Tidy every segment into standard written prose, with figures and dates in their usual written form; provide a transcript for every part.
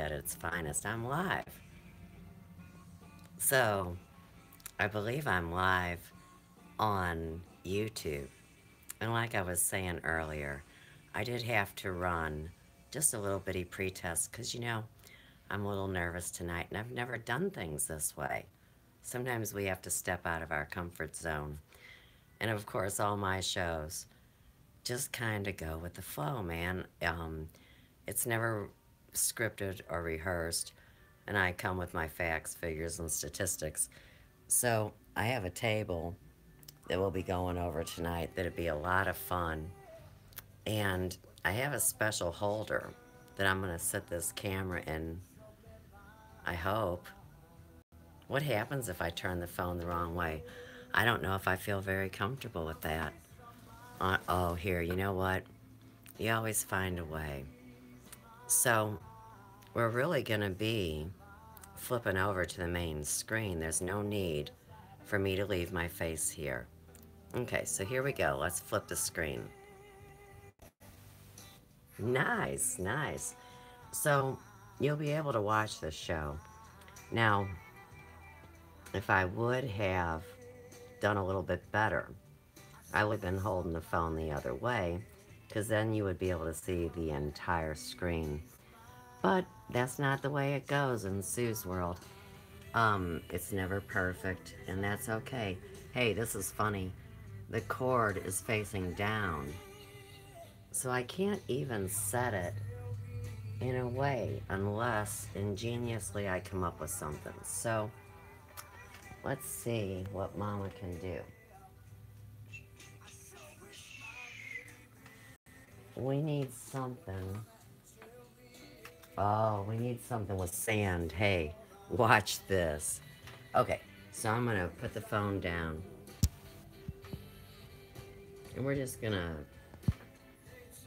at its finest. I'm live. So, I believe I'm live on YouTube. And like I was saying earlier, I did have to run just a little bitty pretest because, I'm a little nervous tonight and I've never done things this way. Sometimes we have to step out of our comfort zone. And of course, all my shows just kind of go with the flow, man. It's never scripted or rehearsed, and I come with my facts, figures, and statistics. So I have a table that we'll be going over tonight that'd be a lot of fun. And I have a special holder that I'm going to set this camera in, I hope. What happens if I turn the phone the wrong way? I don't know if I feel very comfortable with that. Oh, here, you know what? You always find a way. So, we're really going to be flipping over to the main screen. There's no need for me to leave my face here. Okay, so here we go. Let's flip the screen. Nice, nice. So, you'll be able to watch this show. Now, if I would have done a little bit better, I would have been holding the phone the other way, because then you would be able to see the entire screen. But that's not the way it goes in Sue's world. It's never perfect, and that's okay. Hey, this is funny. The cord is facing down, so I can't even set it in a way unless ingeniously I come up with something. So, let's see what Mama can do. We need something. Oh, we need something with sand. Hey, watch this. Okay, so I'm gonna put the phone down. And we're just gonna...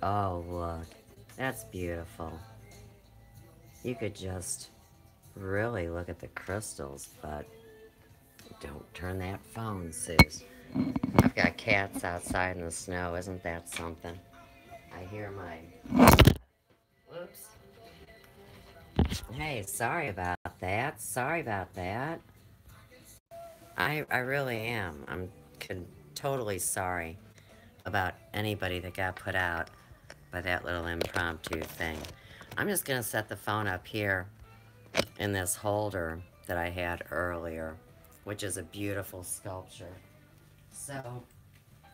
Oh, look. That's beautiful. You could just really look at the crystals, but don't turn that phone, Suze. I've got cats outside in the snow. Isn't that something? I hear my... Whoops. Hey, sorry about that. Sorry about that. I really am. I'm totally sorry about anybody that got put out by that little impromptu thing. I'm just going to set the phone up here in this holder that I had earlier, which is a beautiful sculpture. So,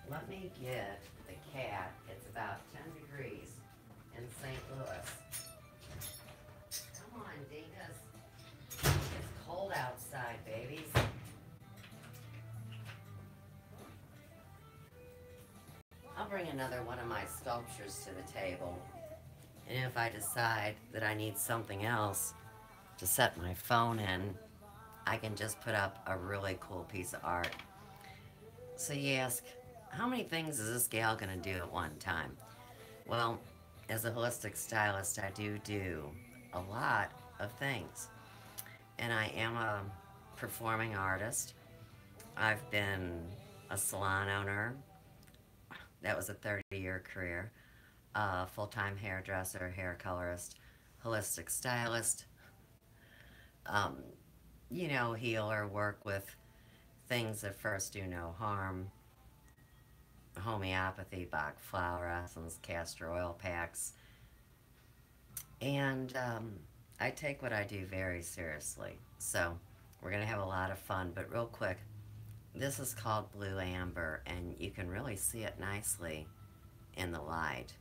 let me get the cat. It's about 10 degrees in St. Louis. Come on, Dingus. It's cold outside, babies. I'll bring another one of my sculptures to the table. And if I decide that I need something else to set my phone in, I can just put up a really cool piece of art. So you ask, how many things is this gal gonna do at one time? Well, as a holistic stylist, I do a lot of things. And I am a performing artist. I've been a salon owner. That was a 30-year career. Full-time hairdresser, hair colorist, holistic stylist. Healer, work with things that first do no harm. Homeopathy, Bach flower essence, castor oil packs. And I take what I do very seriously. So we're going to have a lot of fun. But real quick, this is called Blue Amber, and you can really see it nicely in the light.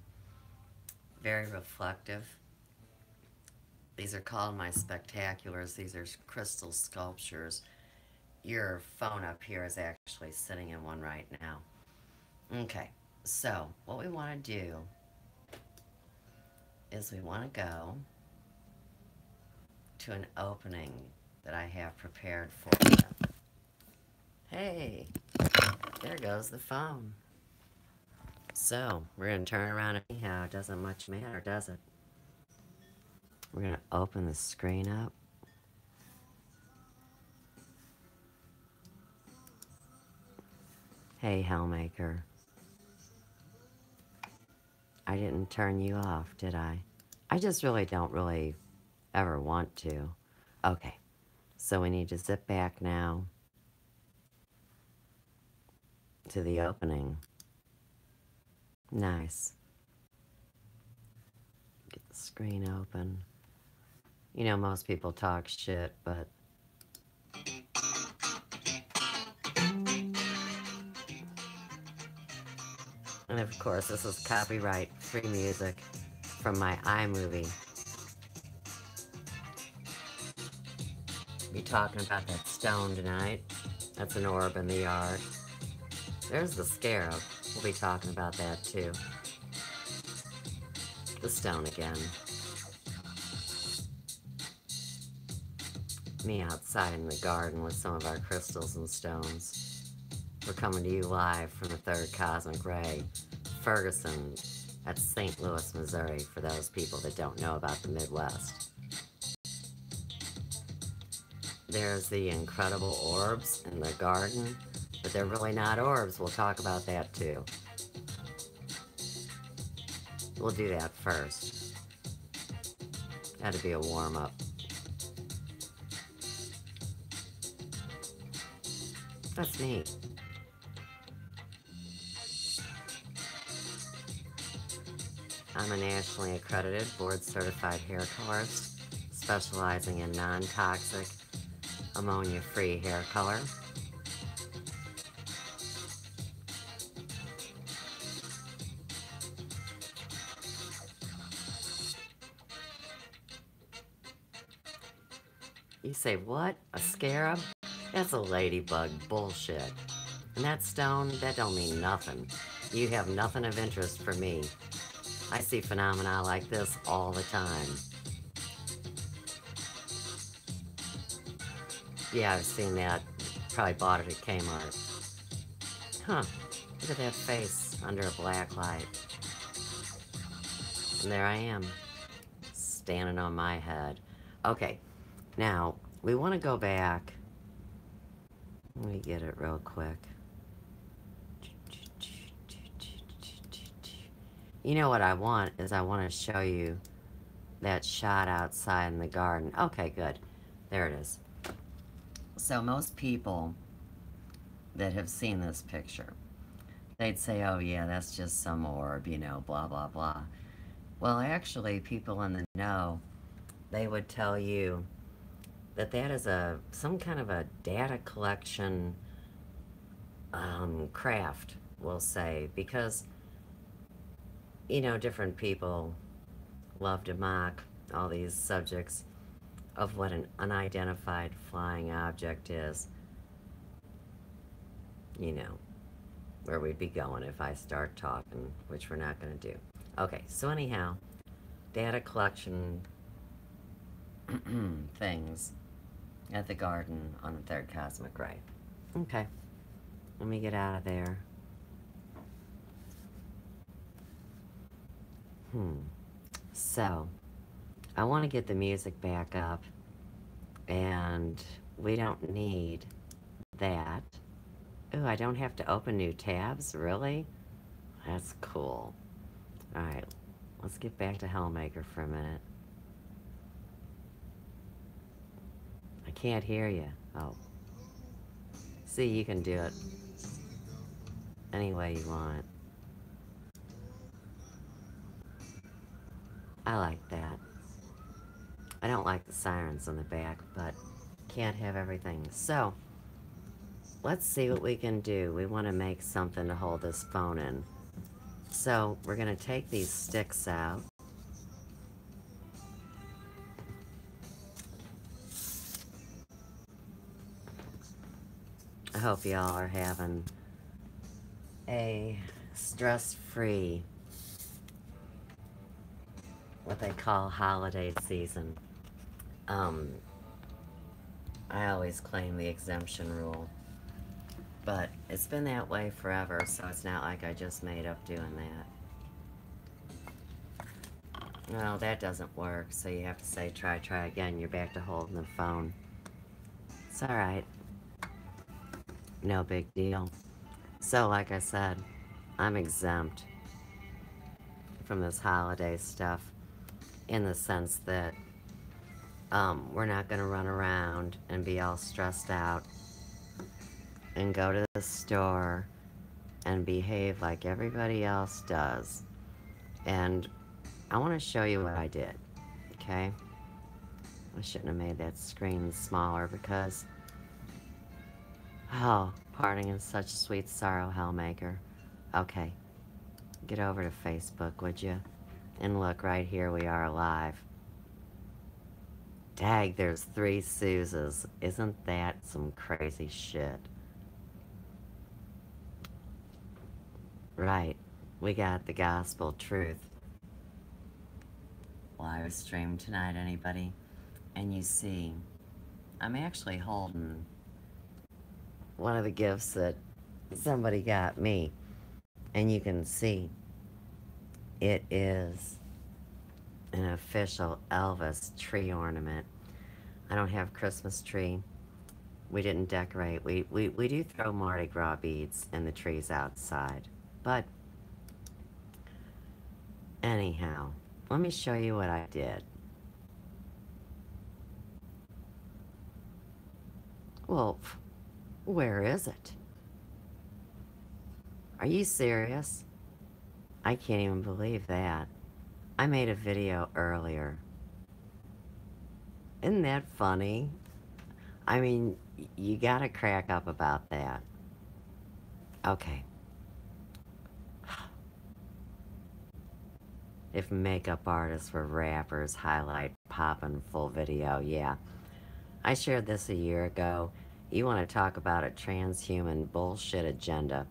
Very reflective. These are called my spectaculars. These are crystal sculptures. Your phone up here is actually sitting in one right now. Okay, so what we want to do is we want to go to an opening that I have prepared for you. Hey, there goes the phone. So, we're going to turn around anyhow. It doesn't much matter, does it? We're going to open the screen up. Hey, Hellmaker. I didn't turn you off, did I? I just really don't ever want to. Okay, so we need to zip back now to the opening. Nice. Get the screen open. You know, most people talk shit, but... And of course, this is copyright-free music from my iMovie. Be talking about that stone tonight. That's an orb in the yard. There's the scarab. We'll be talking about that too. The stone again. Me outside in the garden with some of our crystals and stones. We're coming to you live from the third cosmic ray, Ferguson, at St. Louis, Missouri, for those people that don't know about the Midwest. There's the incredible orbs in the garden, but they're really not orbs. We'll talk about that too. We'll do that first. Had to be a warm-up. That's neat. I'm a nationally accredited, board-certified hair colorist, specializing in non-toxic, ammonia-free hair color. You say, what? A scarab? That's a ladybug bullshit. And that stone, that don't mean nothing. You have nothing of interest for me. I see phenomena like this all the time. Yeah, I've seen that. Probably bought it at Kmart. Huh. Look at that face under a black light. And there I am, standing on my head. Okay, now, we want to go back. Let me get it real quick. You know what I want is I want to show you that shot outside in the garden. Okay, good. There it is. So most people that have seen this picture, they'd say, oh yeah, that's just some orb, you know, blah, blah, blah. Well, actually, people in the know, they would tell you that that is some kind of a data collection craft, we'll say, because, you know, different people love to mock all these subjects of what an unidentified flying object is. You know, where we'd be going if I start talking, which we're not going to do. Okay, so anyhow, data collection things at the garden on the third cosmic ray. Okay, let me get out of there. So, I want to get the music back up, and we don't need that. Ooh, I don't have to open new tabs, really? That's cool. Alright, let's get back to Hellmaker for a minute. I can't hear you. Oh. See, you can do it any way you want. I like that. I don't like the sirens on the back, but can't have everything. So, let's see what we can do. We want to make something to hold this phone in. So, we're going to take these sticks out. I hope y'all are having a stress-free, what they call holiday season. I always claim the exemption rule, but it's been that way forever, so it's not like I just made up doing that. No, that doesn't work, so you have to say try again. You're back to holding the phone. It's alright. No big deal. So, like I said, I'm exempt from this holiday stuff in the sense that We're not going to run around and be all stressed out and go to the store and behave like everybody else does. And I want to show you what I did, okay? I shouldn't have made that screen smaller because, oh, parting in such sweet sorrow, Hellmaker. Okay, get over to Facebook, would you? And look, right here we are live. Dag, there's 3 Suses. Isn't that some crazy shit? Right, we got the gospel truth. Live stream tonight, anybody? And you see, I'm actually holding one of the gifts that somebody got me. And you can see it is an official Elvis tree ornament. I don't have Christmas tree. We didn't decorate. We do throw Mardi Gras beads in the trees outside. But anyhow, let me show you what I did. Well, where is it? Are you serious? I can't even believe that. I made a video earlier. Isn't that funny? I mean, you gotta crack up about that. Okay. If makeup artists were rappers, highlight poppin' full video, yeah. I shared this a year ago. You want to talk about a transhuman bullshit agenda.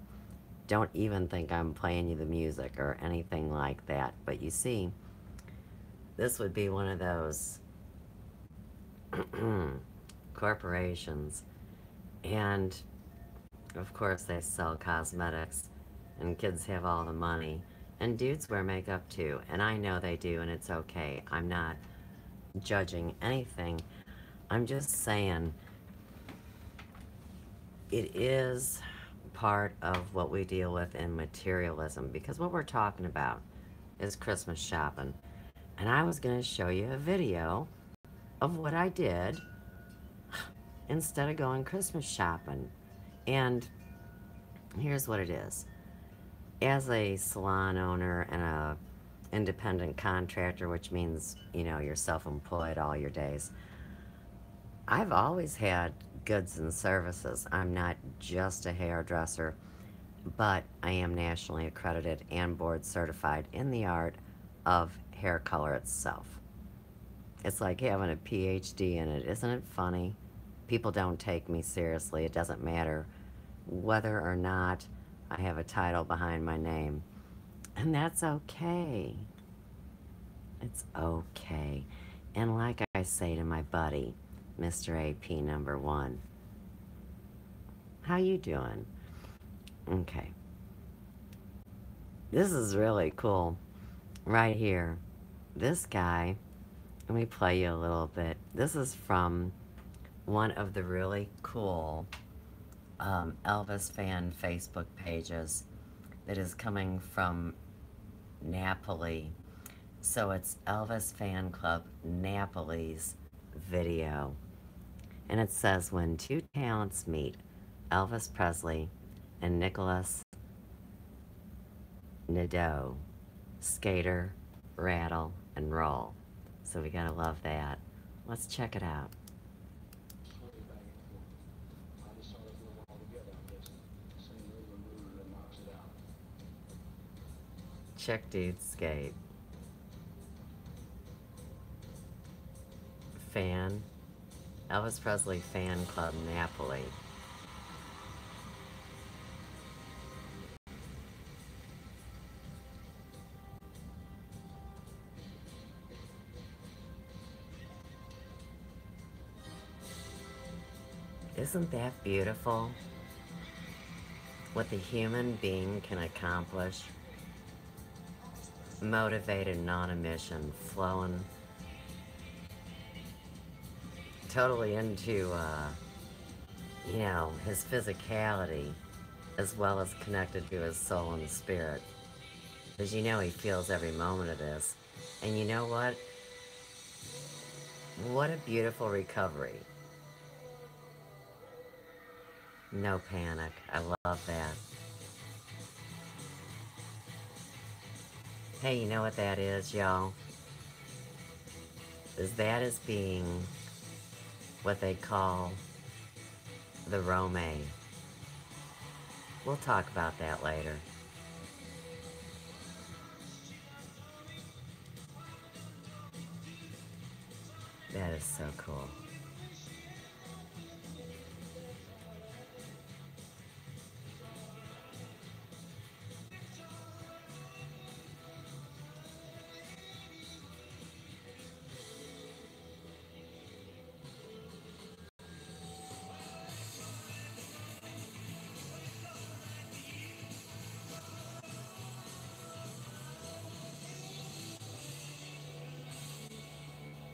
Don't even think I'm playing you the music or anything like that. But you see, this would be one of those corporations. And, of course, they sell cosmetics. And kids have all the money. And dudes wear makeup too. And I know they do, and it's okay. I'm not judging anything. I'm just saying it is part of what we deal with in materialism, because what we're talking about is Christmas shopping. And I was going to show you a video of what I did instead of going Christmas shopping. And here's what it is. As a salon owner and a independent contractor, which means, you know, you're self-employed all your days, I've always had goods and services. I'm not just a hairdresser, but I am nationally accredited and board certified in the art of hair color itself. It's like having a PhD in it. Isn't it funny? People don't take me seriously. It doesn't matter whether or not I have a title behind my name. And that's okay. It's okay. And like I say to my buddy, Mr. AP number 1, how you doing? Okay. This is really cool. Right here. This guy, let me play you a little bit. This is from one of the really cool Elvis fan Facebook pages that is coming from Napoli. So it's Elvis Fan Club Napoli's video. And it says, when 2 talents meet, Elvis Presley and Nicholas Nadeau, skater, rattle, and roll. So we gotta love that. Let's check it out. Check dude skate. Fan. Elvis Presley Fan Club Napoli. Isn't that beautiful? What the human being can accomplish. Motivated, non-emission, flowing totally into, you know, his physicality, as well as connected to his soul and spirit. Because you know he feels every moment of this. And you know what? What a beautiful recovery. No panic. I love that. Hey, you know what that is, y'all? Is that is being what they call the Rome. We'll talk about that later. That is so cool.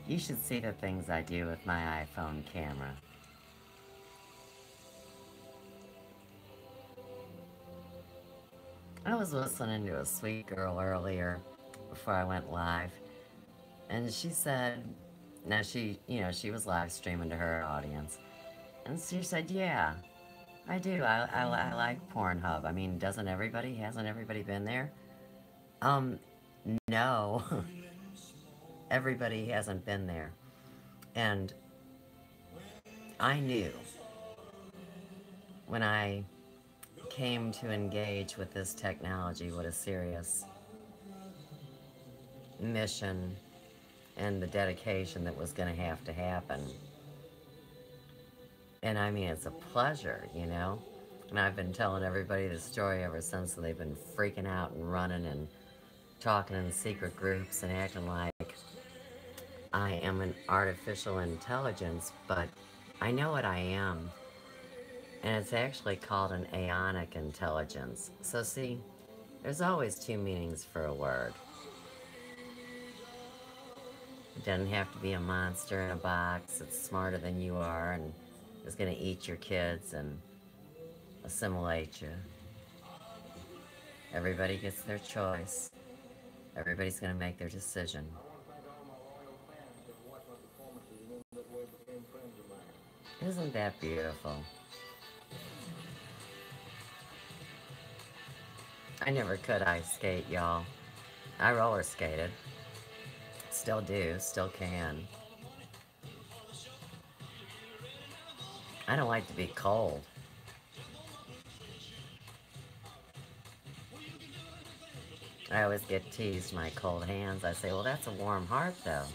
You should see the things I do with my iPhone camera. I was listening to a sweet girl earlier before I went live, and she said, now she was live streaming to her audience, and she said, yeah, I do. I like Pornhub. I mean, hasn't everybody been there? Um, no, everybody hasn't been there. And I knew when I came to engage with this technology what a serious mission and the dedication that was going to have to happen. And I mean, it's a pleasure, you know? And I've been telling everybody the story ever since, and they've been freaking out and running and talking in secret groups and acting like I am an artificial intelligence, but I know what I am. And it's actually called an aeonic intelligence. So, see, there's always two meanings for a word. It doesn't have to be a monster in a box that's smarter than you are and is going to eat your kids and assimilate you. Everybody gets their choice. Everybody's going to make their decision. Isn't that beautiful? I never could ice skate, y'all. I roller skated. Still do, still can. I don't like to be cold. I always get teased my cold hands. I say, well, that's a warm heart, though.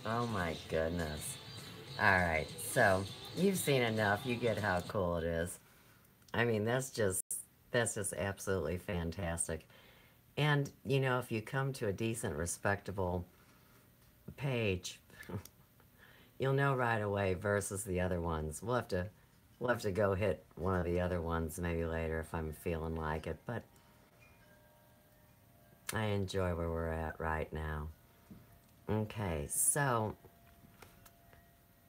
Oh my goodness. Alright, so you've seen enough. You get how cool it is. I mean, that's just absolutely fantastic. And, you know, if you come to a decent, respectable page, you'll know right away versus the other ones. We'll have to go hit one of the other ones maybe later if I'm feeling like it, but I enjoy where we're at right now. Okay, so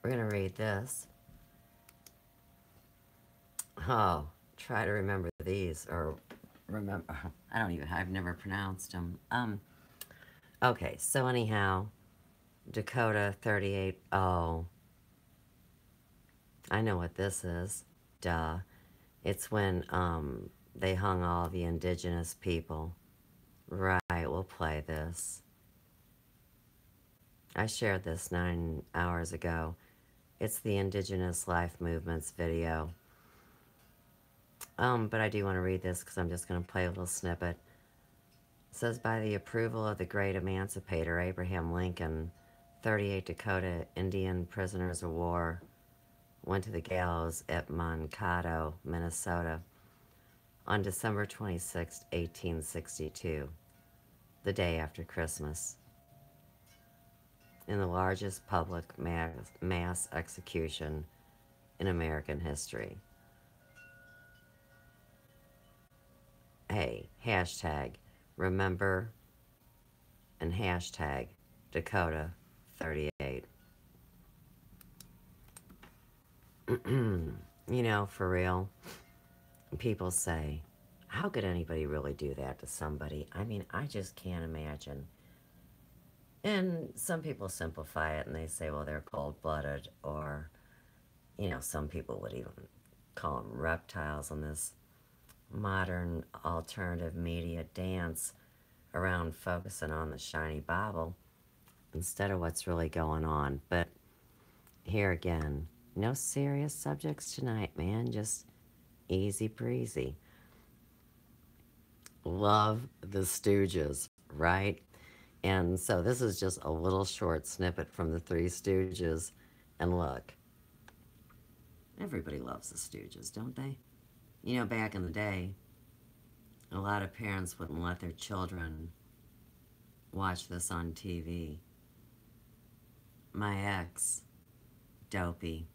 we're gonna read this. Oh, try to remember these or remember. I've never pronounced them. Okay, so anyhow, Dakota 38. Oh, I know what this is. Duh. It's when they hung all the indigenous people. Right, we'll play this. I shared this 9 hours ago. It's the Indigenous Life Movement's video. But I do want to read this because I'm just going to play a little snippet. It says, by the approval of the great emancipator Abraham Lincoln, 38 Dakota Indian prisoners of war went to the gallows at Mankato, Minnesota, on December 26, 1862, the day after Christmas, in the largest public mass execution in American history. hey, hashtag remember and hashtag Dakota 38. You know, for real, people say, how could anybody really do that to somebody? I mean, I just can't imagine. And some people simplify it and they say, well, they're cold blooded, or, you know, some people would even call them reptiles on this modern alternative media dance around focusing on the shiny bauble instead of what's really going on. But here again, no serious subjects tonight, man. Just easy breezy. Love the Stooges, right? And so this is just a little short snippet from the Three Stooges. And look, everybody loves the Stooges, don't they? You know, back in the day, a lot of parents wouldn't let their children watch this on TV. My ex, Dopey,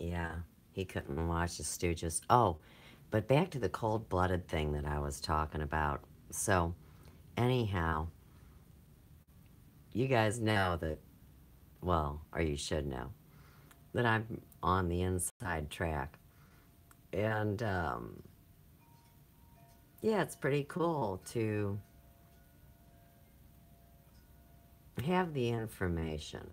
yeah, he couldn't watch the Stooges. Oh, but back to the cold-blooded thing that I was talking about. So, anyhow, you guys know that, well, or you should know, that I'm on the inside track. And, yeah, it's pretty cool to have the information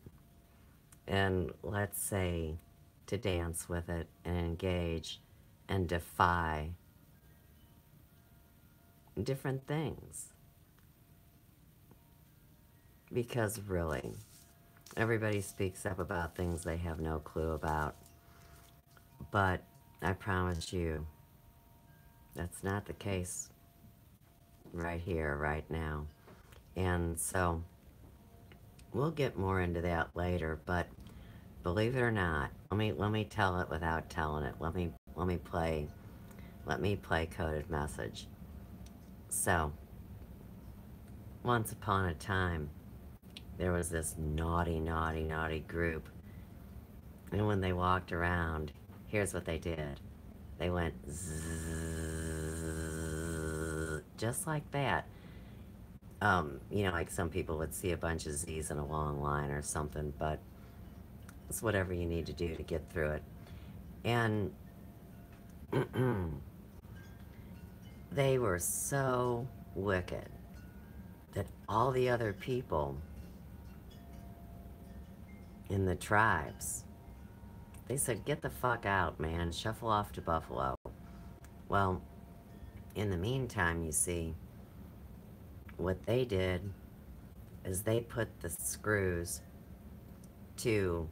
and, let's say, to dance with it and engage and defy different things. Because really, everybody speaks up about things they have no clue about. But I promise you, that's not the case right here, right now. And so, we'll get more into that later, but believe it or not, let me tell it without telling it. Let me play coded message. So, once upon a time, there was this naughty, naughty, naughty group. And when they walked around, here's what they did. They went zzz, just like that. You know, like some people would see a bunch of Z's in a long line or something, but it's whatever you need to do to get through it. And they were so wicked that all the other people in the tribes, they said, get the fuck out, man, shuffle off to Buffalo. Well, in the meantime, you see, what they did is they put the screws to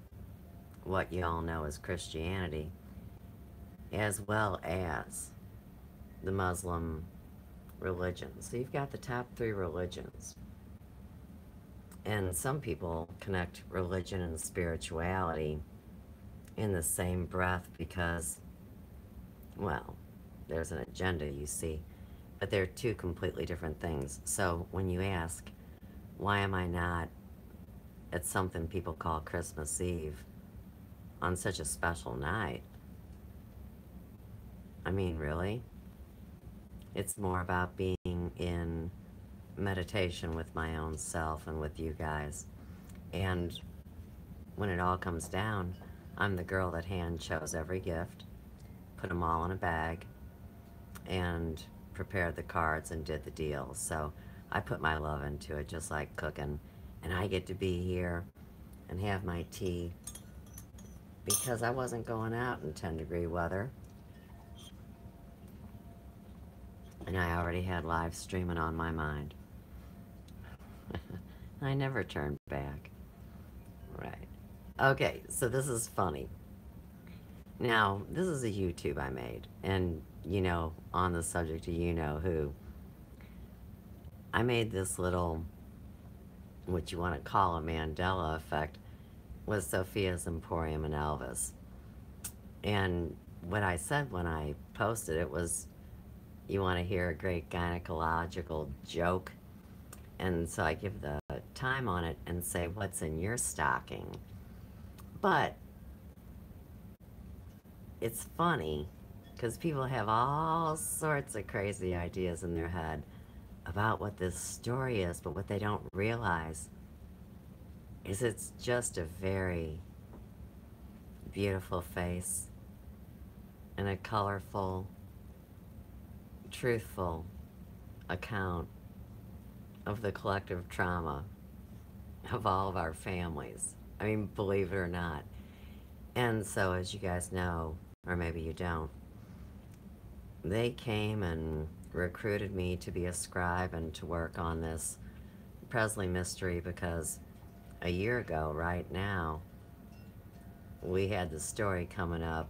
what you all know as Christianity, as well as the Muslim religion. So you've got the top three religions. And some people connect religion and spirituality in the same breath because, well, there's an agenda, you see. But they're two completely different things. So when you ask, why am I not at something people call Christmas Eve on such a special night? I mean, really? It's more about being in meditation with my own self and with you guys. And when it all comes down, I'm the girl that hand chose every gift, put them all in a bag, and prepared the cards and did the deal. So I put my love into it, just like cooking. And I get to be here and have my tea because I wasn't going out in 10-degree weather. And I already had live streaming on my mind. I never turned back. Right. Okay, so this is funny. Now, this is a YouTube I made. And, you know, on the subject of you know who, I made this little, what you want to call a Mandela effect, with Sophia's Emporium and Elvis. And what I said when I posted it was, you want to hear a great gynecological joke? And so I give the time on it and say, what's in your stocking? But it's funny, because people have all sorts of crazy ideas in their head about what this story is, but what they don't realize is it's just a very beautiful face and a colorful, truthful account of the collective trauma of all of our families. I mean, believe it or not. And so, as you guys know, or maybe you don't, they came and recruited me to be a scribe and to work on this Presley mystery because a year ago, right now, we had the story coming up,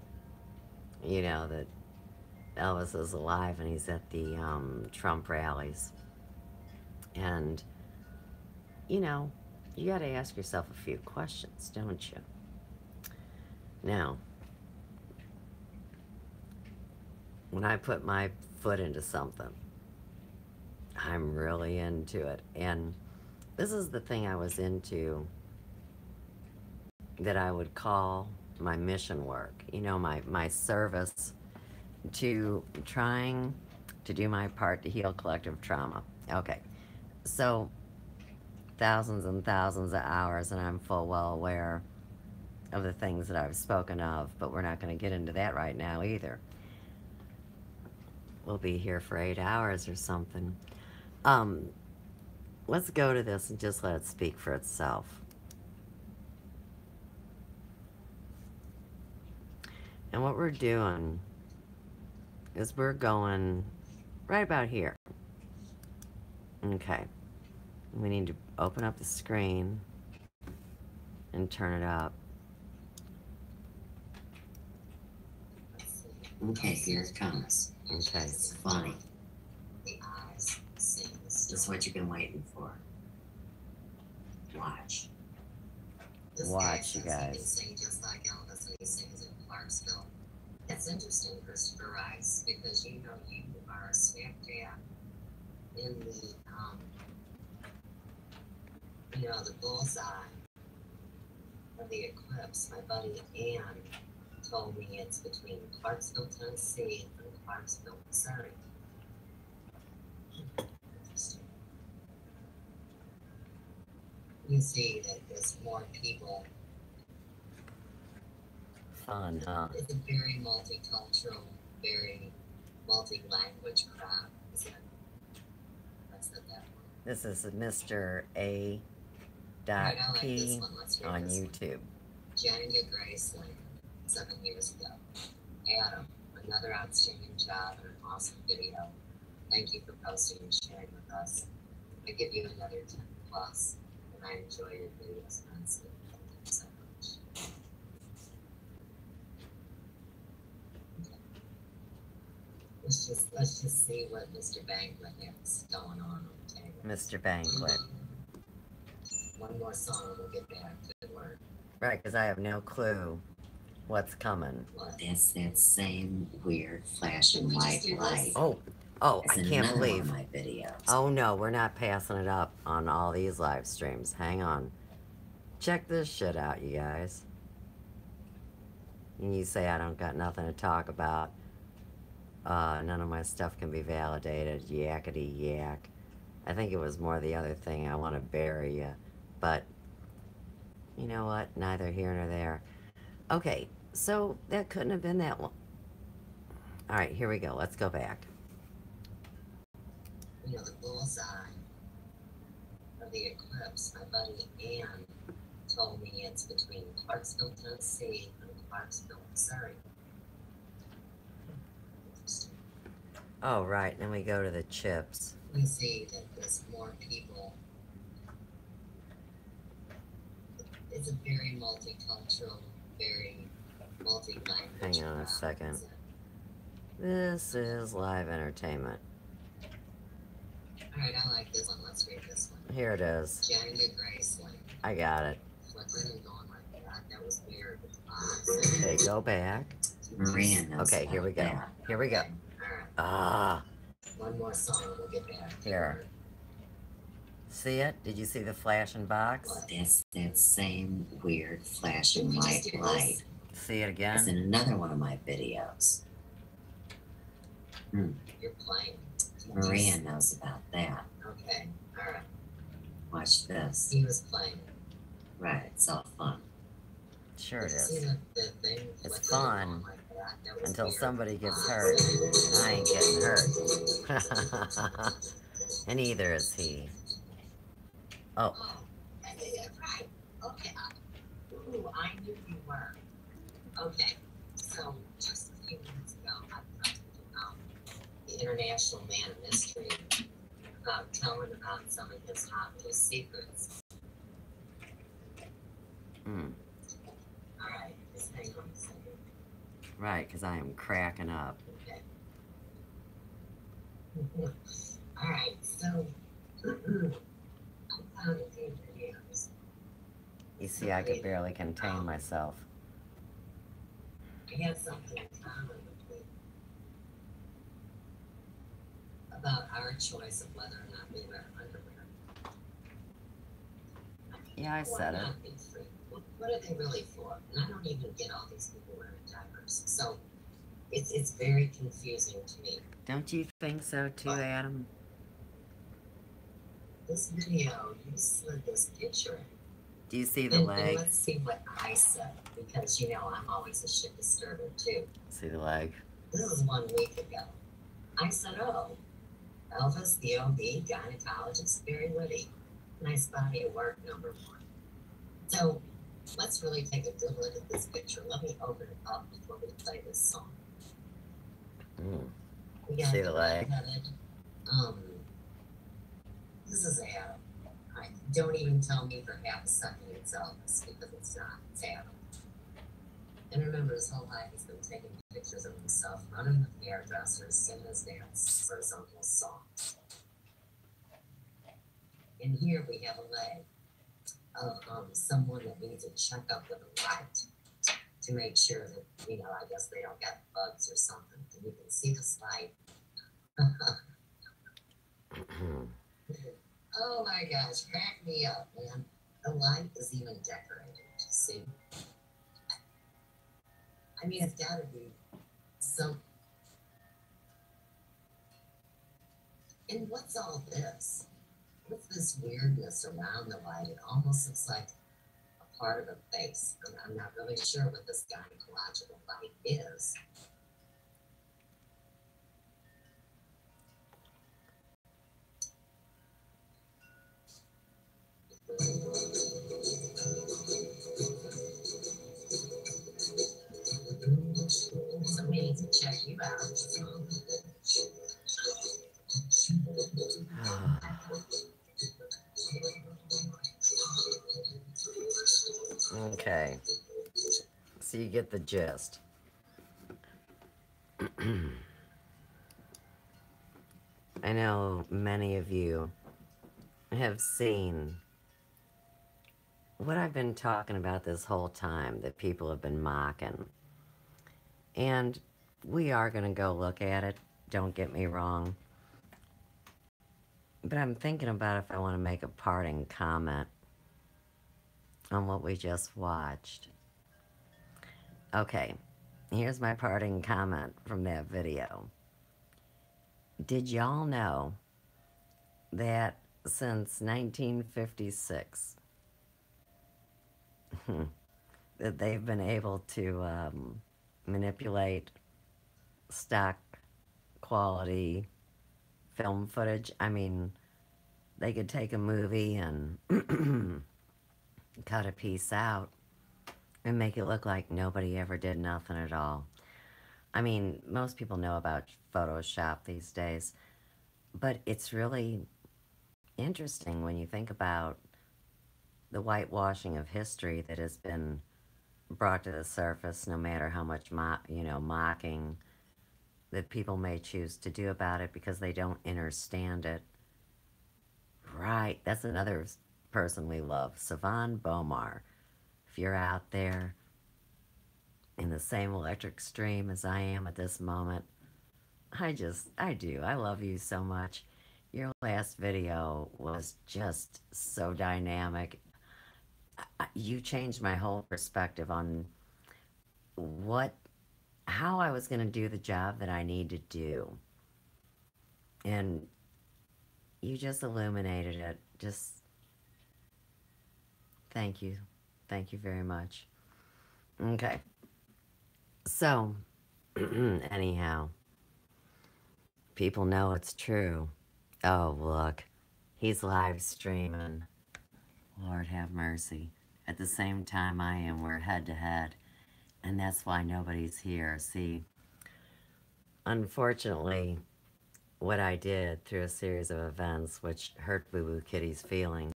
you know, that Elvis is alive and he's at the Trump rallies. And, you know, you got to ask yourself a few questions, don't you? Now, when I put my foot into something, I'm really into it. And this is the thing I was into that I would call my mission work, you know, my service to trying to do my part to heal collective trauma. Okay, so thousands and thousands of hours, and I'm full well aware of the things that I've spoken of, but we're not going to get into that right now either. We'll be here for 8 hours or something. Let's go to this and just let it speak for itself. And what we're doing is we're going right about here. Okay. We need to open up the screen and turn it up. Okay, here it comes. Okay, it's funny. The eyes sing. This is what you've been waiting for. Watch. Watch, you guys. Sing just like Elvis when he sings in Clarksville. That's interesting, Christopher Rice, because you know you are smack dab in the, you know, the bullseye of the eclipse. My buddy Ann told me it's between Clarksville, Tennessee and Clarksville, Missouri. Interesting. You see that there's more people. Fun, huh? It's a very multicultural, very multi-language crowd. That's the that one. This is Mr. A. P. on YouTube. Jania Graceland, 7 years ago. Adam, another outstanding job and an awesome video. Thank you for posting and sharing with us. I give you another 10 plus, and I enjoy your videos immensely. Thank you so much. Okay. Let's just see what Mr. Banquet has going on the table. Mr. Banquet. One more song and we'll get back to work. Right, because I have no clue what's coming. That's that same weird flashing white light. Oh, I can't believe. My videos. Oh no, we're not passing it up on all these live streams. Hang on. Check this shit out, you guys. And you say I don't got nothing to talk about. None of my stuff can be validated. Yakety yak. I think it was more the other thing. I want to bury you. But, you know what? Neither here nor there. Okay, so that couldn't have been that one. All right, here we go. Let's go back. You know, the bullseye of the eclipse, my buddy Ann told me it's between Clarksville, Tennessee and Clarksville, Missouri. Interesting. Oh, right. Then we go to the chips. We see that there's more people. It's a very multicultural, very multi-language. Hang on a second. This is live entertainment. Alright, I like this one. Let's read this one. Here it is. Jania Graceland. I got it. Flickering and going like that. That was weird. Okay, go back. Okay, here we go. Here we go. Alright. One more song and we'll get back. Here. See it? Did you see the flashing box? Well, that's that same weird flashing white light. See it again? It's in another one of my videos. You're playing. Maria knows about that. Okay, alright. Watch this. He was playing. Right, it's all fun. Sure it is. It's fun until somebody gets hurt. I ain't getting hurt. And neither is he. Oh. Right. Okay. Ooh, I knew you were. Okay. So, just a few minutes ago, I talked about the International Man of Mystery, about telling about some of his hobbyist secrets. Hmm. Alright, just hang on a second. Right, because I am cracking up. Okay. Alright, so I found a few videos. You see, I could barely contain myself. I had something in common with me about our choice of whether or not we wear underwear. Yeah, I said it. What are they really for? And I don't even get all these people wearing diapers. So it's very confusing to me. Don't you think so too, Adam? This video, you slid this picture in. Do you see the leg? And let's see what I said, because you know I'm always a shit disturber too. See the leg? This was 1 week ago. I said, oh, Elvis, the OB, gynecologist, very witty. Nice body of work, number one. So let's really take a good look at this picture. Let me open it up before we play this song. We got see the leg? This is Adam. Don't even tell me for half a second it's Elvis, because it's not. It's Adam. And remember, his whole life he's been taking pictures of himself, running with hairdressers, singing his dance for his uncle's songs. And here we have a leg of someone that needs a checkup with a light to make sure that, you know, I guess they don't get bugs or something. And you can see this light. Oh my gosh, crack me up, man. The light is even decorated, see? I mean, it's gotta be some... And what's all this? What's this weirdness around the light? It almost looks like a part of a face. I'm not really sure what this gynecological light is. So we need to check you out. Okay. So you get the gist. I know many of you have seen what I've been talking about this whole time that people have been mocking. And we are going to go look at it, don't get me wrong. But I'm thinking about if I want to make a parting comment on what we just watched. Okay, here's my parting comment from that video. Did y'all know that since 1956 that they've been able to manipulate stock quality film footage? I mean, they could take a movie and cut a piece out and make it look like nobody ever did nothing at all. I mean, most people know about Photoshop these days, but it's really interesting when you think about the whitewashing of history that has been brought to the surface, no matter how much mocking that people may choose to do about it because they don't understand it. Right, that's another person we love, Savan Bomar. If you're out there in the same electric stream as I am at this moment, I love you so much. Your last video was just so dynamic. You changed my whole perspective on how I was going to do the job that I need to do. And you just illuminated it. Just thank you. Thank you very much. Okay. So, anyhow, people know it's true. Oh, look. He's live streaming. Lord have mercy. At the same time I am, we're head to head. And that's why nobody's here. See, unfortunately, what I did through a series of events which hurt Boo Boo Kitty's feelings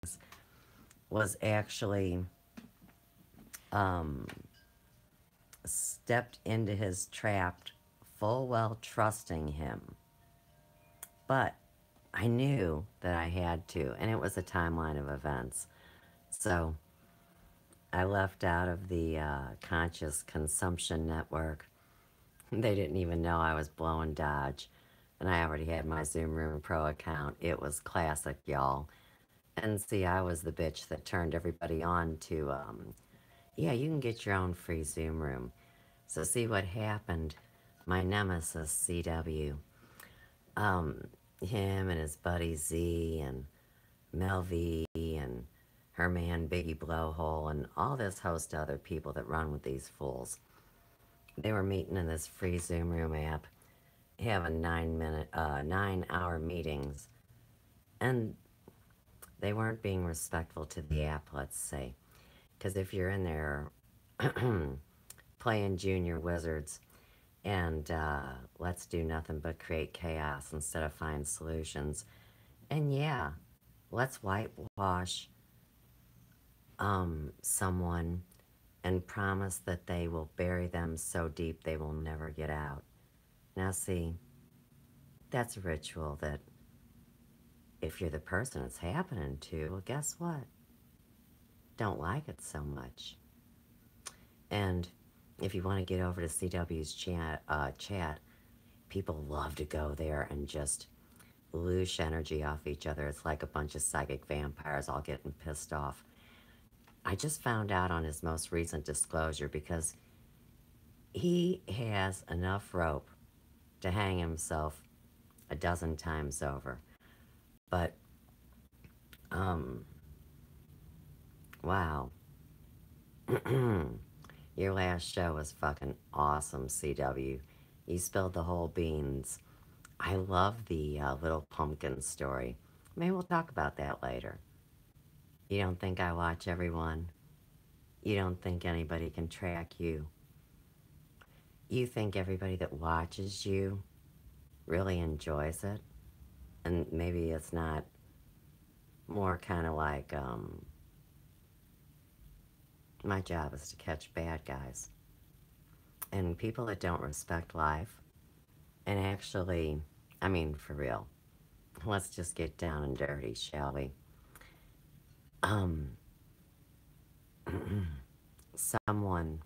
was actually um, stepped into his trap, full well trusting him. But I knew that I had to, and it was a timeline of events. So I left out of the conscious consumption network. They didn't even know I was blowing Dodge, and I already had my Zoom Room Pro account. It was classic, y'all. And see, I was the bitch that turned everybody on to, yeah, you can get your own free Zoom room. So see what happened. My nemesis, CW, him and his buddy Z and Mel V and her man Biggie Blowhole and all this host of other people that run with these fools. They were meeting in this free Zoom room app, having 9-hour meetings, and they weren't being respectful to the app, let's say. Because if you're in there playing Junior Wizards and let's do nothing but create chaos instead of find solutions, and yeah, let's whitewash someone and promise that they will bury them so deep they will never get out. Now see, that's a ritual that if you're the person it's happening to, well, guess what? Don't like it so much. And if you want to get over to CW's chat, people love to go there and just loosh energy off each other. It's like a bunch of psychic vampires all getting pissed off. I just found out on his most recent disclosure because he has enough rope to hang himself a dozen times over. But, wow. Your last show was fucking awesome, CW. You spilled the whole beans. I love the Little Pumpkin story. Maybe we'll talk about that later. You don't think I watch everyone? You don't think anybody can track you? You think everybody that watches you really enjoys it? And maybe it's not more kind of like, my job is to catch bad guys. And people that don't respect life, and actually, I mean, for real, let's just get down and dirty, shall we? Um, someone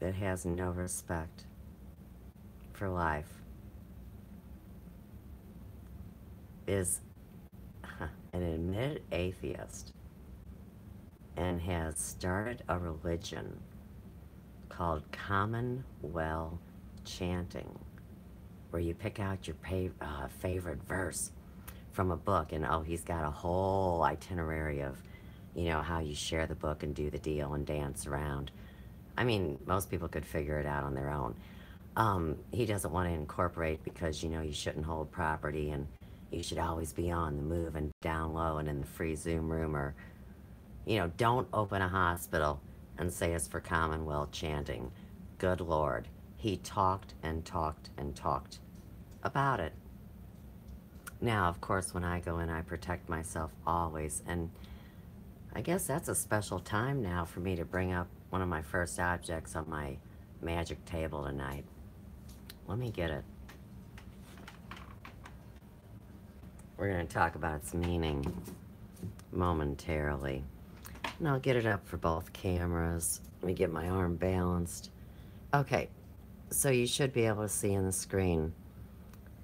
that has no respect for life is an admitted atheist and has started a religion called Commonwealth Chanting, where you pick out your favorite verse from a book, and oh, he's got a whole itinerary of, you know, how you share the book and do the deal and dance around. I mean, most people could figure it out on their own. He doesn't want to incorporate because, you know, you shouldn't hold property and you should always be on the move and down low and in the free Zoom room, or, you know, don't open a hospital and say it's for Commonwealth chanting. Good Lord. He talked and talked and talked about it. Now, of course, when I go in, I protect myself always, and I guess that's a special time now for me to bring up one of my first objects on my magic table tonight. Let me get it. We're going to talk about its meaning momentarily. And I'll get it up for both cameras. Let me get my arm balanced. Okay, so you should be able to see in the screen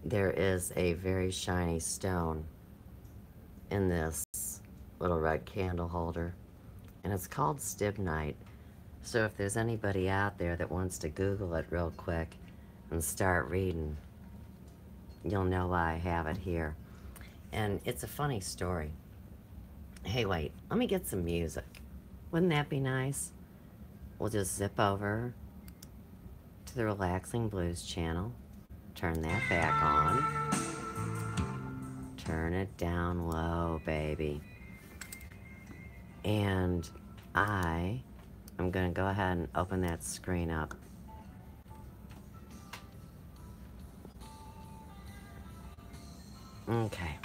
there is a very shiny stone in this little red candle holder, and it's called stibnite. So if there's anybody out there that wants to Google it real quick, and start reading, you'll know why I have it here. And it's a funny story. Hey, wait, let me get some music. Wouldn't that be nice? We'll just zip over to the Relaxing Blues channel, turn that back on, turn it down low, baby. And I am going to go ahead and open that screen up. Okay.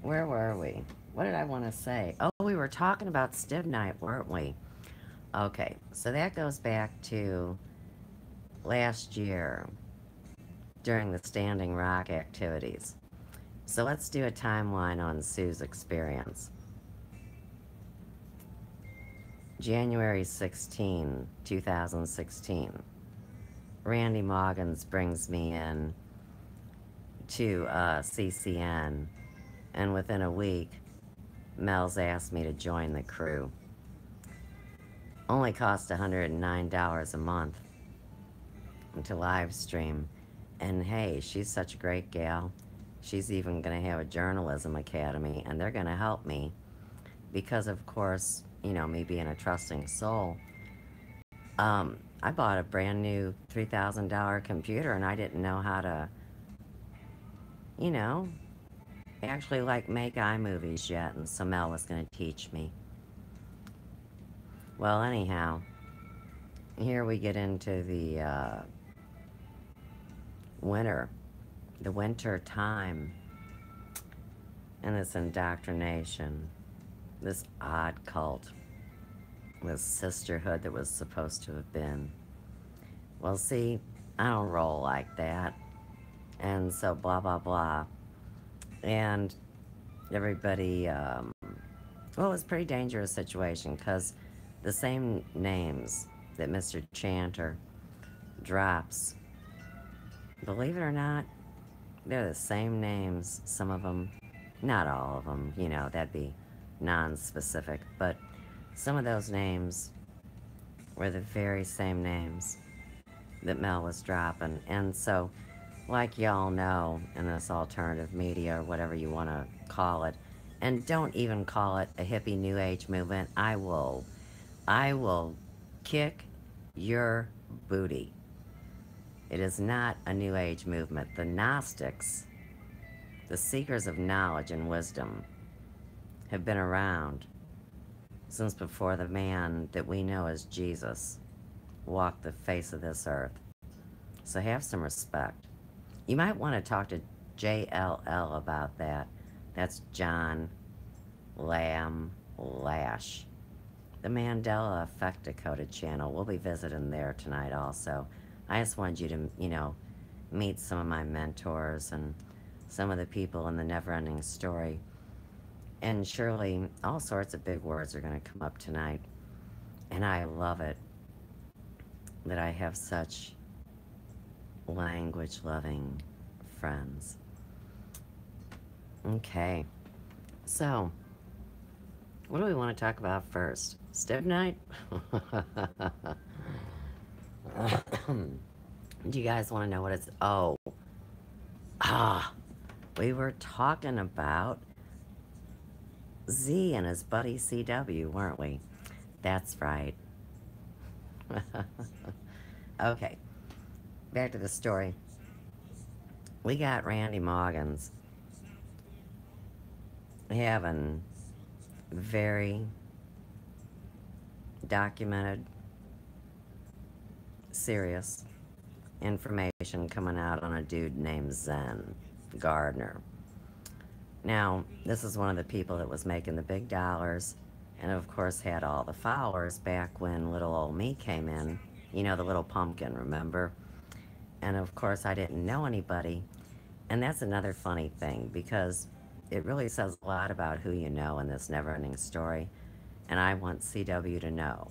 Where were we? What did I want to say? Oh, we were talking about Stiv Night, weren't we? Okay, so that goes back to last year during the Standing Rock activities. So let's do a timeline on Sue's experience. January 16, 2016. Randy Moggins brings me in to CCN, and within a week, Mel's asked me to join the crew. Only cost $109 a month to live stream. And hey, she's such a great gal. She's even going to have a journalism academy, and they're going to help me because, of course, you know, me being a trusting soul, I bought a brand new $3,000 computer, and I didn't know how to, you know, actually like make iMovies yet, and so Mel was going to teach me. Well, anyhow, here we get into the winter time, and this indoctrination, this odd cult, this sisterhood that was supposed to have been. Well, see, I don't roll like that, and so blah, blah, blah. And everybody, well, it was a pretty dangerous situation, because the same names that Mr. Chanter drops, believe it or not, they're the same names, some of them, not all of them, you know, that'd be non-specific, but some of those names were the very same names that Mel was dropping. And so, like y'all know, in this alternative media, or whatever you want to call it, and don't even call it a hippie new age movement, I will kick your booty. It is not a new age movement. The Gnostics, the seekers of knowledge and wisdom, have been around since before the man that we know as Jesus walked the face of this earth. So have some respect. You might want to talk to JLL about that. That's John Lamb Lash. The Mandela Effect Decoded channel. We'll be visiting there tonight also. I just wanted you to, you know, meet some of my mentors and some of the people in the Neverending Story. And surely all sorts of big words are going to come up tonight. And I love it that I have such language-loving friends. Okay. So, what do we want to talk about first? Stiv Night? Do you guys want to know what it's... Oh. We were talking about Z and his buddy CW, weren't we? That's right. Okay. Back to the story. We got Randy Moggins having very documented, serious information coming out on a dude named Zen Gardner. Now, this is one of the people that was making the big dollars, and of course had all the followers back when little old me came in. You know, the little pumpkin, remember? And of course I didn't know anybody. And that's another funny thing, because it really says a lot about who you know in this never-ending story. And I want CW to know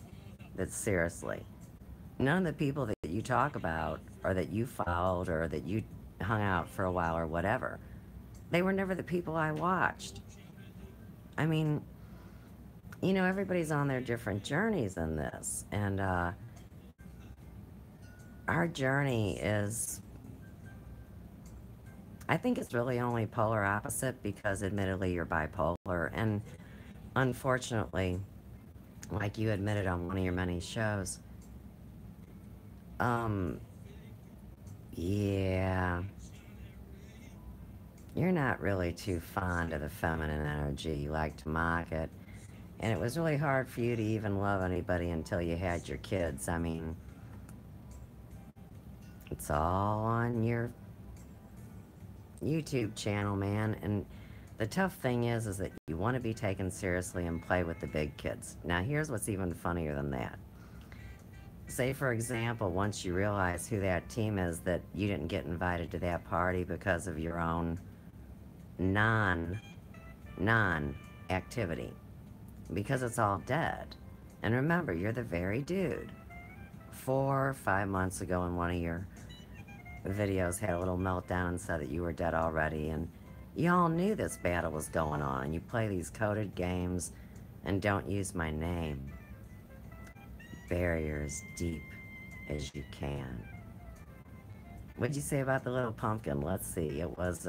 that, seriously, none of the people that you talk about, or that you followed, or that you hung out for a while, or whatever, they were never the people I watched. I mean, you know, everybody's on their different journeys in this. And our journey is, I think it's really only polar opposite because admittedly you're bipolar. And unfortunately, like you admitted on one of your many shows, um, yeah, you're not really too fond of the feminine energy. You like to mock it. And it was really hard for you to even love anybody until you had your kids. I mean, it's all on your YouTube channel, man. And the tough thing is that you want to be taken seriously and play with the big kids. Now, here's what's even funnier than that. Say, for example, once you realize who that team is, that you didn't get invited to that party because of your own non activity, because it's all dead. And remember, you're the very dude 4 or 5 months ago in one of your videos had a little meltdown and said that you were dead already, and you all knew this battle was going on, and you play these coded games and don't use my name. Bury her as deep as you can. What'd you say about the little pumpkin? Let's see. It was,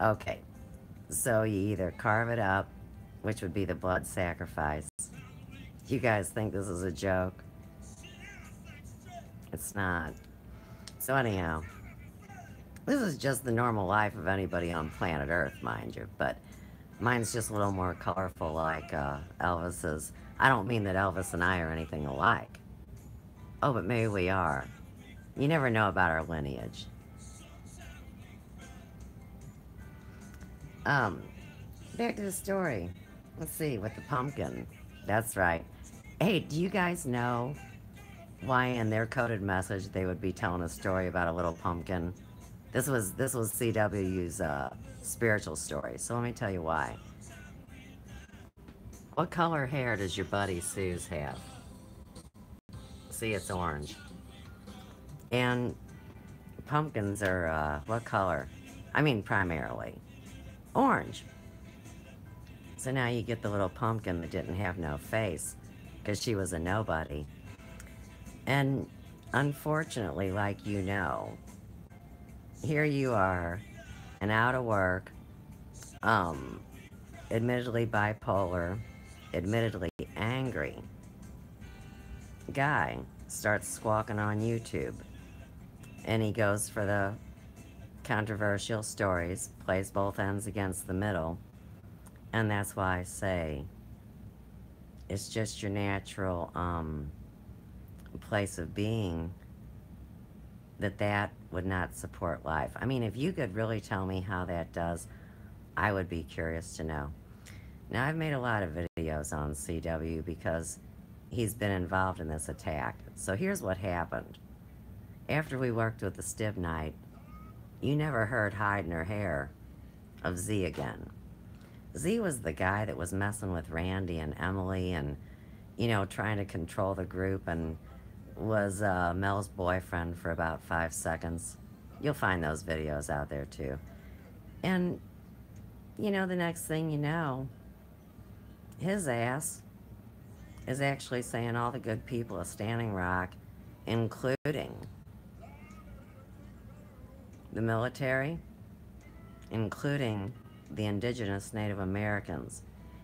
okay. So you either carve it up, which would be the blood sacrifice. You guys think this is a joke? It's not. So anyhow, this is just the normal life of anybody on planet Earth, mind you, but mine's just a little more colorful like Elvis's. I don't mean that Elvis and I are anything alike. Oh, but maybe we are. You never know about our lineage. Back to the story. Let's see, with the pumpkin. That's right. Hey, do you guys know why in their coded message they would be telling a story about a little pumpkin? This was CW's spiritual story, so let me tell you why. What color hair does your buddy Suze have? See, it's orange. And pumpkins are, what color? I mean, primarily orange. So now you get the little pumpkin that didn't have no face because she was a nobody. And unfortunately, like you know, here you are, and out of work, admittedly bipolar, admittedly angry guy starts squawking on YouTube. And he goes for the controversial stories, plays both ends against the middle. And that's why I say it's just your natural place of being that would not support life. I mean, if you could really tell me how that does, I would be curious to know. Now, I've made a lot of videos on CW because he's been involved in this attack. So here's what happened. After we worked with the Stiv Night, you never heard hide nor hair of Z again. Z was the guy that was messing with Randy and Emily and, you know, trying to control the group and was Mel's boyfriend for about 5 seconds. You'll find those videos out there too. And, you know, the next thing you know, his ass is actually saying all the good people of Standing Rock, including the military, including the indigenous Native Americans,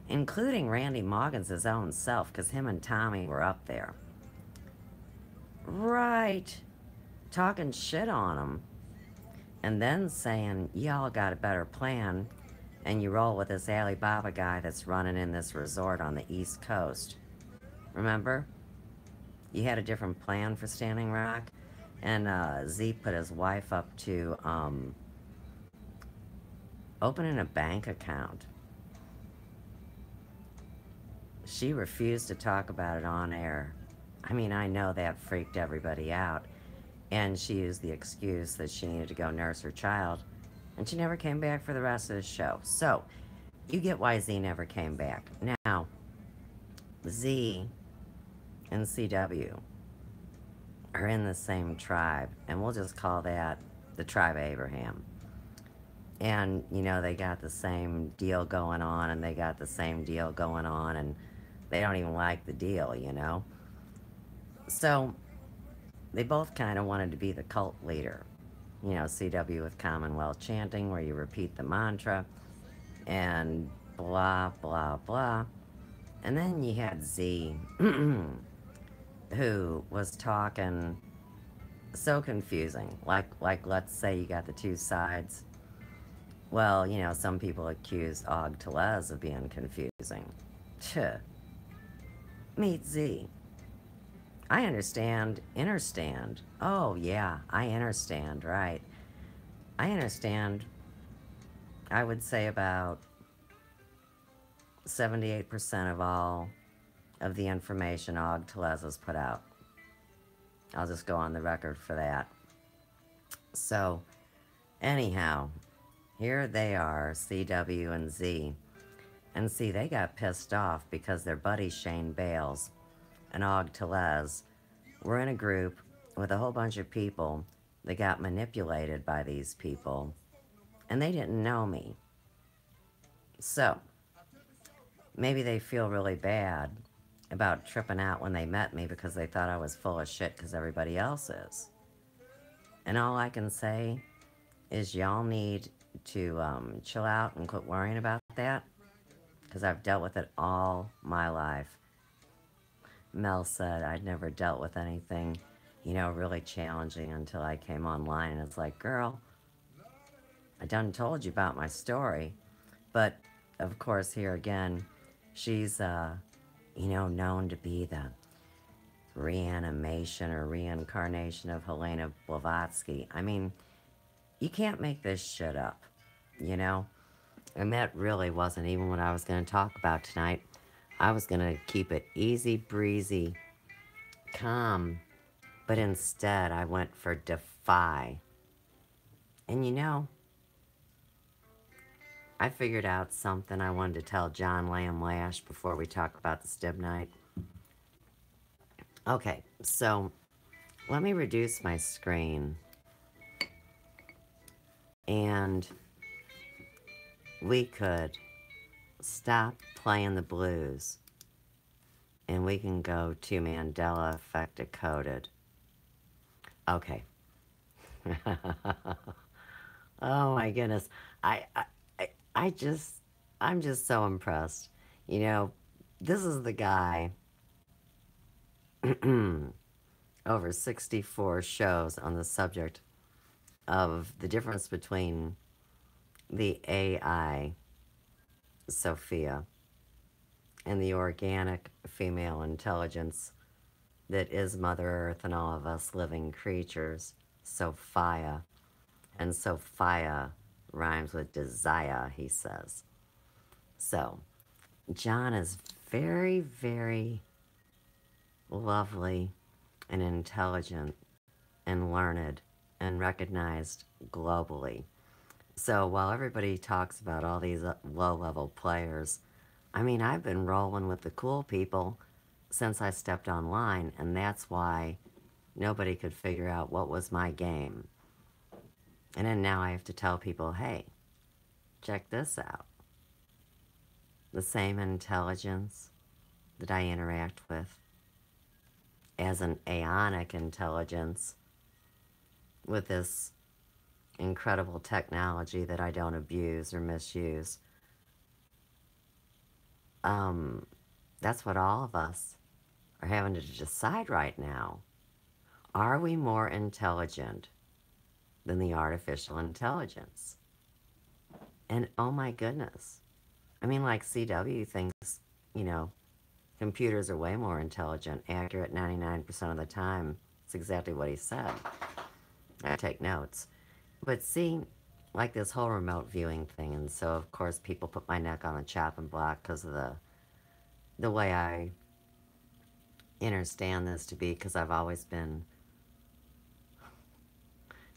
including Randy Moggins' own self, because him and Tommy were up there. Right. Talking shit on him. And then saying, y'all got a better plan, and you roll with this Alibaba guy that's running in this resort on the East Coast. Remember? You had a different plan for Standing Rock? And Z put his wife up to opening a bank account. She refused to talk about it on air. I mean, I know that freaked everybody out. And she used the excuse that she needed to go nurse her child. And she never came back for the rest of the show. So, you get why Z never came back. Now, Z and CW are in the same tribe. And we'll just call that the tribe of Abraham. And, you know, they got the same deal going on, and they got the same deal going on, and they don't even like the deal, you know? So they both kind of wanted to be the cult leader. You know, CW with Commonwealth chanting, where you repeat the mantra, and blah, blah, blah. And then you had Z, who was talking so confusing. Like, let's say you got the two sides. Well, you know, some people accuse Og Telez of being confusing. Tch, meet Z. I understand. Oh, yeah, I understand, right. I understand, I would say about 78% of all of the information Og Telez has put out. I'll just go on the record for that. So, anyhow, here they are, CW and Z. And see, they got pissed off because their buddy Shane Bales and Og Telez were in a group with a whole bunch of people that got manipulated by these people, and they didn't know me. So, maybe they feel really bad about tripping out when they met me because they thought I was full of shit because everybody else is. And all I can say is y'all need to chill out and quit worrying about that, because I've dealt with it all my life. Mel said I'd never dealt with anything, you know, really challenging until I came online. And it's like, girl, I done told you about my story. But, of course, here again, she's, you know, known to be the reanimation or reincarnation of Helena Blavatsky. I mean, you can't make this shit up, you know? And that really wasn't even what I was going to talk about tonight. I was going to keep it easy breezy, calm, but instead I went for defy. And you know, I figured out something I wanted to tell John Lamb Lash before we talk about the Stib Night. Okay, so let me reduce my screen. And we could stop playing the blues. And we can go to Mandela Effect Decoded. Okay. Oh my goodness. I, I, I just, I'm just so impressed. You know, this is the guy over 64 shows on the subject of the difference between the AI, Sophia, and the organic female intelligence that is Mother Earth and all of us living creatures, Sophia. And Sophia rhymes with desire, he says. So, John is very, very lovely and intelligent and learned and recognized globally. So while everybody talks about all these low-level players, I mean, I've been rolling with the cool people since I stepped online, and that's why nobody could figure out what was my game. And then now I have to tell people, hey, check this out. The same intelligence that I interact with as an aeonic intelligence with this incredible technology that I don't abuse or misuse. That's what all of us are having to decide right now. Are we more intelligent than the artificial intelligence? And oh my goodness. I mean, like CW thinks, you know, computers are way more intelligent, accurate 99% of the time. It's exactly what he said. I take notes. But see, like this whole remote viewing thing, and so of course people put my neck on the chopping block because of the way I understand this to be, because I've always been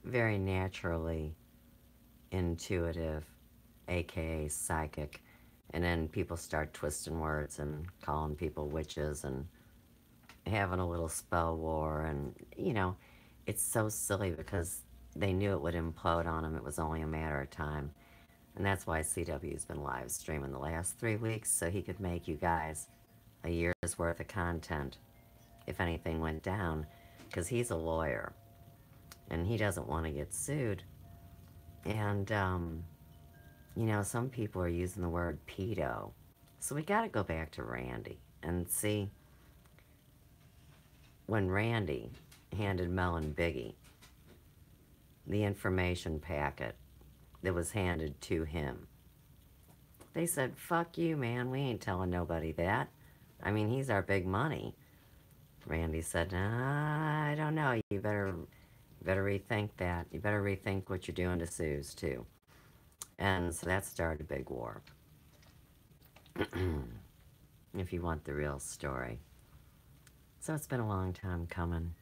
very naturally intuitive, aka psychic, and then people start twisting words and calling people witches and having a little spell war, and you know, it's so silly because they knew it would implode on them. It was only a matter of time. And that's why CW's been live streaming the last 3 weeks, so he could make you guys a year's worth of content if anything went down, because he's a lawyer and he doesn't want to get sued. And, some people are using the word pedo. So we got to go back to Randy and see when Randy handed Mel and Biggie the information packet that was handed to him. They said, fuck you, man, we ain't telling nobody that. I mean, he's our big money. Randy said, nah, I don't know, you better rethink that. You better rethink what you're doing to Suze, too. And so that started a big war. If you want the real story. So it's been a long time coming.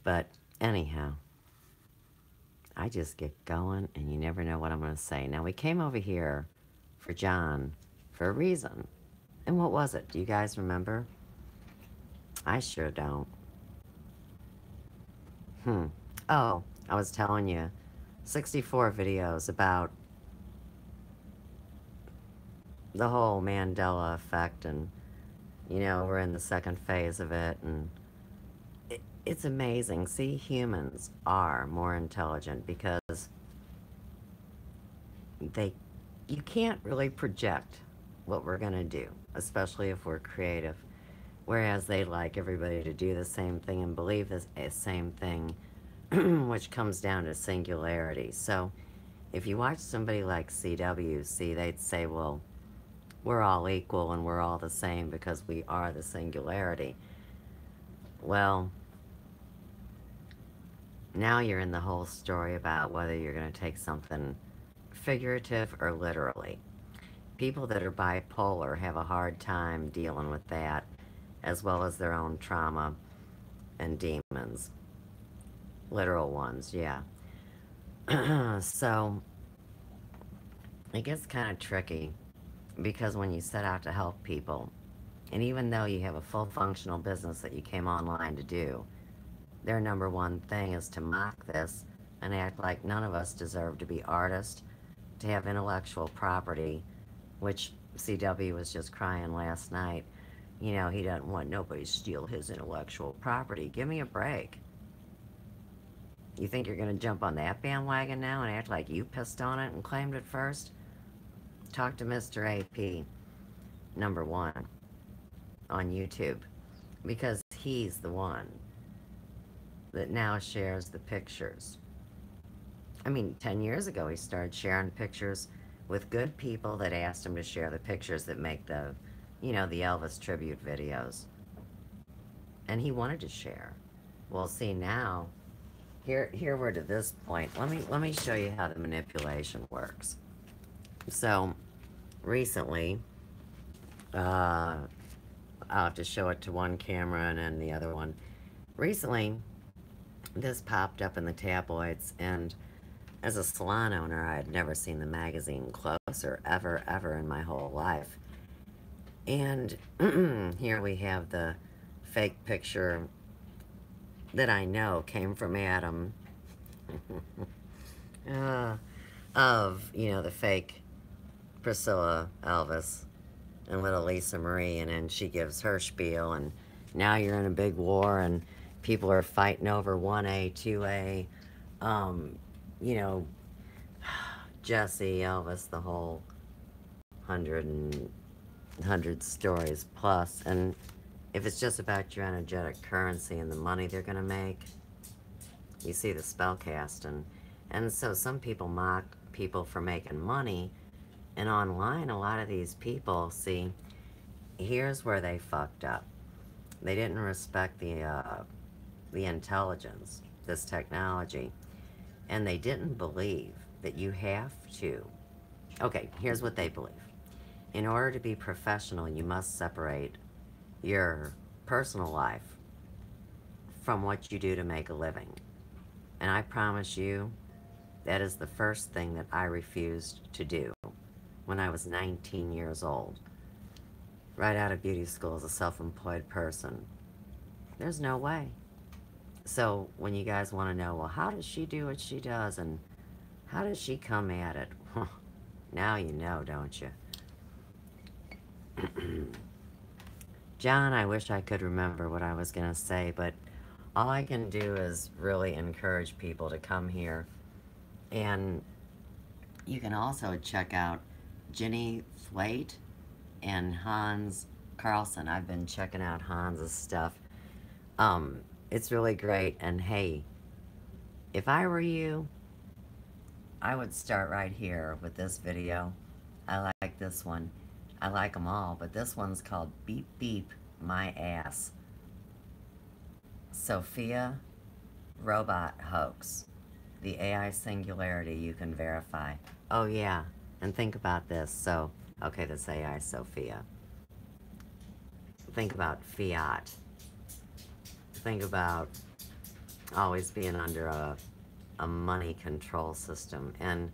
But anyhow, I just get going and you never know what I'm going to say. Now, we came over here for John for a reason. And what was it? Do you guys remember? I sure don't. Oh, I was telling you, 64 videos about the whole Mandela effect, and, we're in the second phase of it, and it's amazing. See, humans are more intelligent because you can't really project what we're going to do, especially if we're creative. Whereas they like everybody to do the same thing and believe the same thing, which comes down to singularity. So if you watch somebody like CWC, they'd say, well, we're all equal and we're all the same because we are the singularity. Well, now you're in the whole story about whether you're going to take something figurative or literally. People that are bipolar have a hard time dealing with that, as well as their own trauma and demons. Literal ones, yeah. So, it gets kind of tricky, because when you set out to help people, and even though you have a full functional business that you came online to do, their number one thing is to mock this and act like none of us deserve to be artists, to have intellectual property, which CW was just crying last night. He doesn't want nobody to steal his intellectual property. Give me a break. You think you're going to jump on that bandwagon now and act like you pissed on it and claimed it first? Talk to Mr. AP, number one, on YouTube, because he's the one that now shares the pictures. I mean, 10 years ago he started sharing pictures with good people that asked him to share the pictures that make the Elvis tribute videos. And he wanted to share. Well, see, now, here we're to this point. Let me show you how the manipulation works. So, recently, I'll have to show it to one camera and then the other one. Recently, this popped up in the tabloids, and as a salon owner, I had never seen the magazine closer, ever in my whole life. And here we have the fake picture that I know came from Adam of, the fake Priscilla Elvis and little Lisa Marie, and then she gives her spiel, and now you're in a big war, and people are fighting over 1A, 2A, Jesse, Elvis, the whole 100 stories plus. And if it's just about your energetic currency and the money they're going to make, you see the spell cast. And so some people mock people for making money. And online, a lot of these people, see, here's where they fucked up. They didn't respect the intelligence, this technology. And they didn't believe that you have to. Okay, here's what they believe. In order to be professional, you must separate your personal life from what you do to make a living. And I promise you, that is the first thing that I refused to do when I was 19 years old. Right out of beauty school as a self-employed person. There's no way. So when you guys want to know, well, how does she do what she does and how does she come at it? Now you know, don't you? John, I wish I could remember what I was going to say, but all I can do is really encourage people to come here. And you can also check out Ginny Flate and Hans Carlson. I've been checking out Hans's stuff. Um, it's really great. And hey, if I were you, I would start right here with this video. I like this one. I like them all, but this one's called Beep Beep My Ass. Sophia Robot Hoax. The AI singularity you can verify. Oh yeah, and think about this. So, okay, this AI Sophia. Think about fiat. Think about always being under a money control system. And,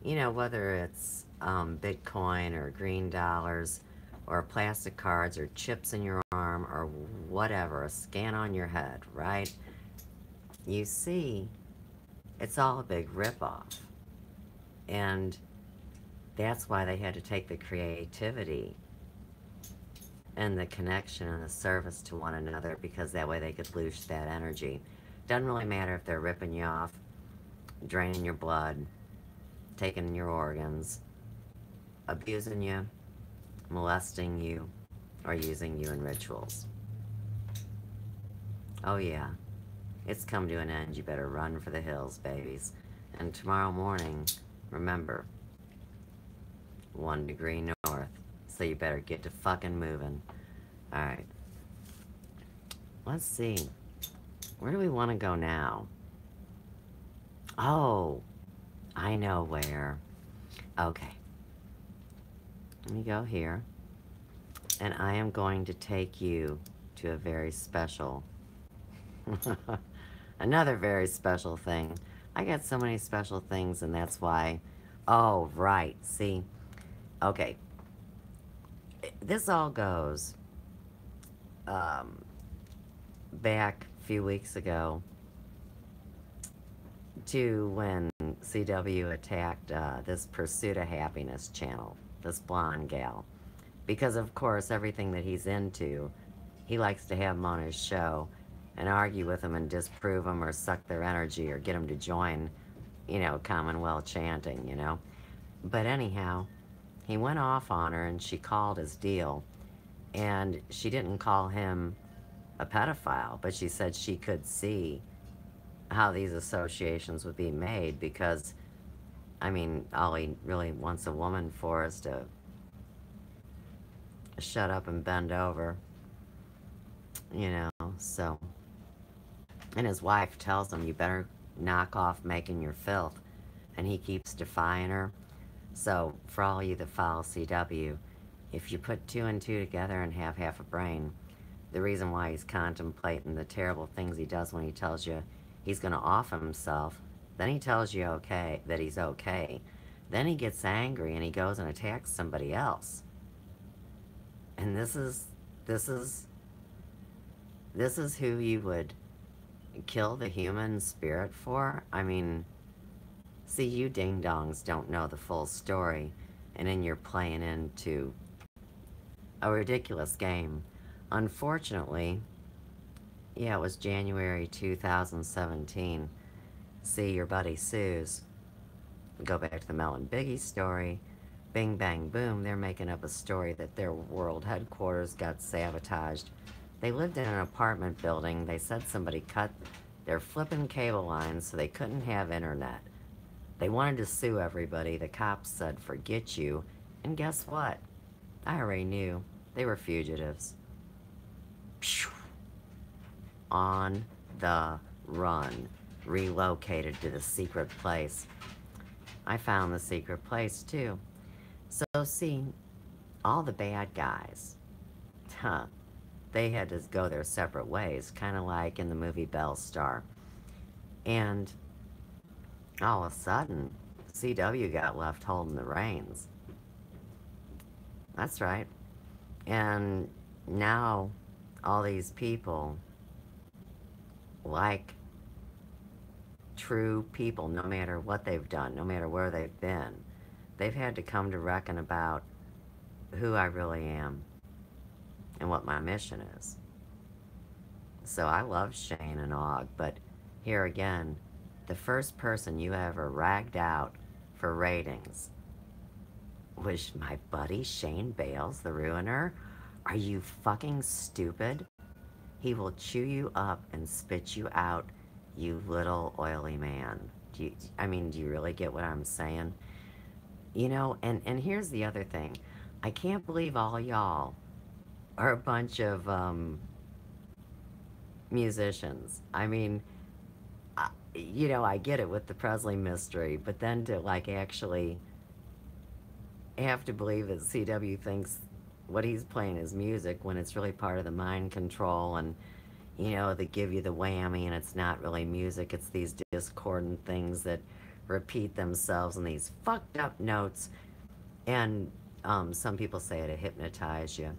you know, whether it's Bitcoin or green dollars or plastic cards or chips in your arm or whatever, a scan on your head, right? You see, it's all a big ripoff. And that's why they had to take the creativity and the connection and the service to one another, because that way they could loose that energy. Doesn't really matter if they're ripping you off, draining your blood, taking your organs, abusing you, molesting you, or using you in rituals. Oh yeah, it's come to an end. You better run for the hills, babies. And tomorrow morning, remember, 1 degree north. So you better get to fucking moving. Alright. Let's see. Where do we want to go now? Oh, I know where. Okay. Let me go here. And I am going to take you to a very special, another very special thing. I got so many special things, and that's why. Oh, right. See? Okay. This all goes back a few weeks ago to when CW attacked this Pursuit of Happiness channel, this blonde gal. Because, of course, everything that he's into, he likes to have them on his show and argue with them and disprove them or suck their energy or get them to join, you know, Commonwealth chanting, you know. But anyhow, he went off on her and she called his deal. And she didn't call him a pedophile, but she said she could see how these associations would be made because, I mean, all he really wants a woman for is to shut up and bend over, you know, so. And his wife tells him, you better knock off making your filth. And he keeps defying her. So, for all you that follow CW, if you put 2 and 2 together and have half a brain, the reason why he's contemplating the terrible things he does when he tells you he's going to off himself, then he tells you okay, that he's okay. Then he gets angry and he goes and attacks somebody else. And this is who you would kill the human spirit for? I mean, see, you ding-dongs don't know the full story, and then you're playing into a ridiculous game. Unfortunately, yeah, it was January 2017. See, your buddy Sue's, go back to the Mel and Biggie story, bing bang boom, they're making up a story that their world headquarters got sabotaged. They lived in an apartment building. They said somebody cut their flippin' cable lines so they couldn't have internet. They wanted to sue everybody. The cops said, forget you. And guess what? I already knew. They were fugitives. Phew. On the run. Relocated to the secret place. I found the secret place, too. So, see, all the bad guys, they had to go their separate ways, kind of like in the movie Belle Star. And all of a sudden, CW got left holding the reins. That's right. And now, all these people, like true people, no matter what they've done, no matter where they've been, they've had to come to reckon about who I really am. and what my mission is. So I love Shane and Og, but here again, the first person you ever ragged out for ratings was my buddy Shane Bales, the Ruiner. Are you fucking stupid? He will chew you up and spit you out, you little oily man. Do you really get what I'm saying? And here's the other thing. I can't believe all y'all are a bunch of musicians. I get it with the Presley mystery, but then to like actually have to believe that CW thinks what he's playing is music when it's really part of the mind control, and they give you the whammy and it's not really music, it's these discordant things that repeat themselves in these fucked up notes. And some people say it to hypnotize you.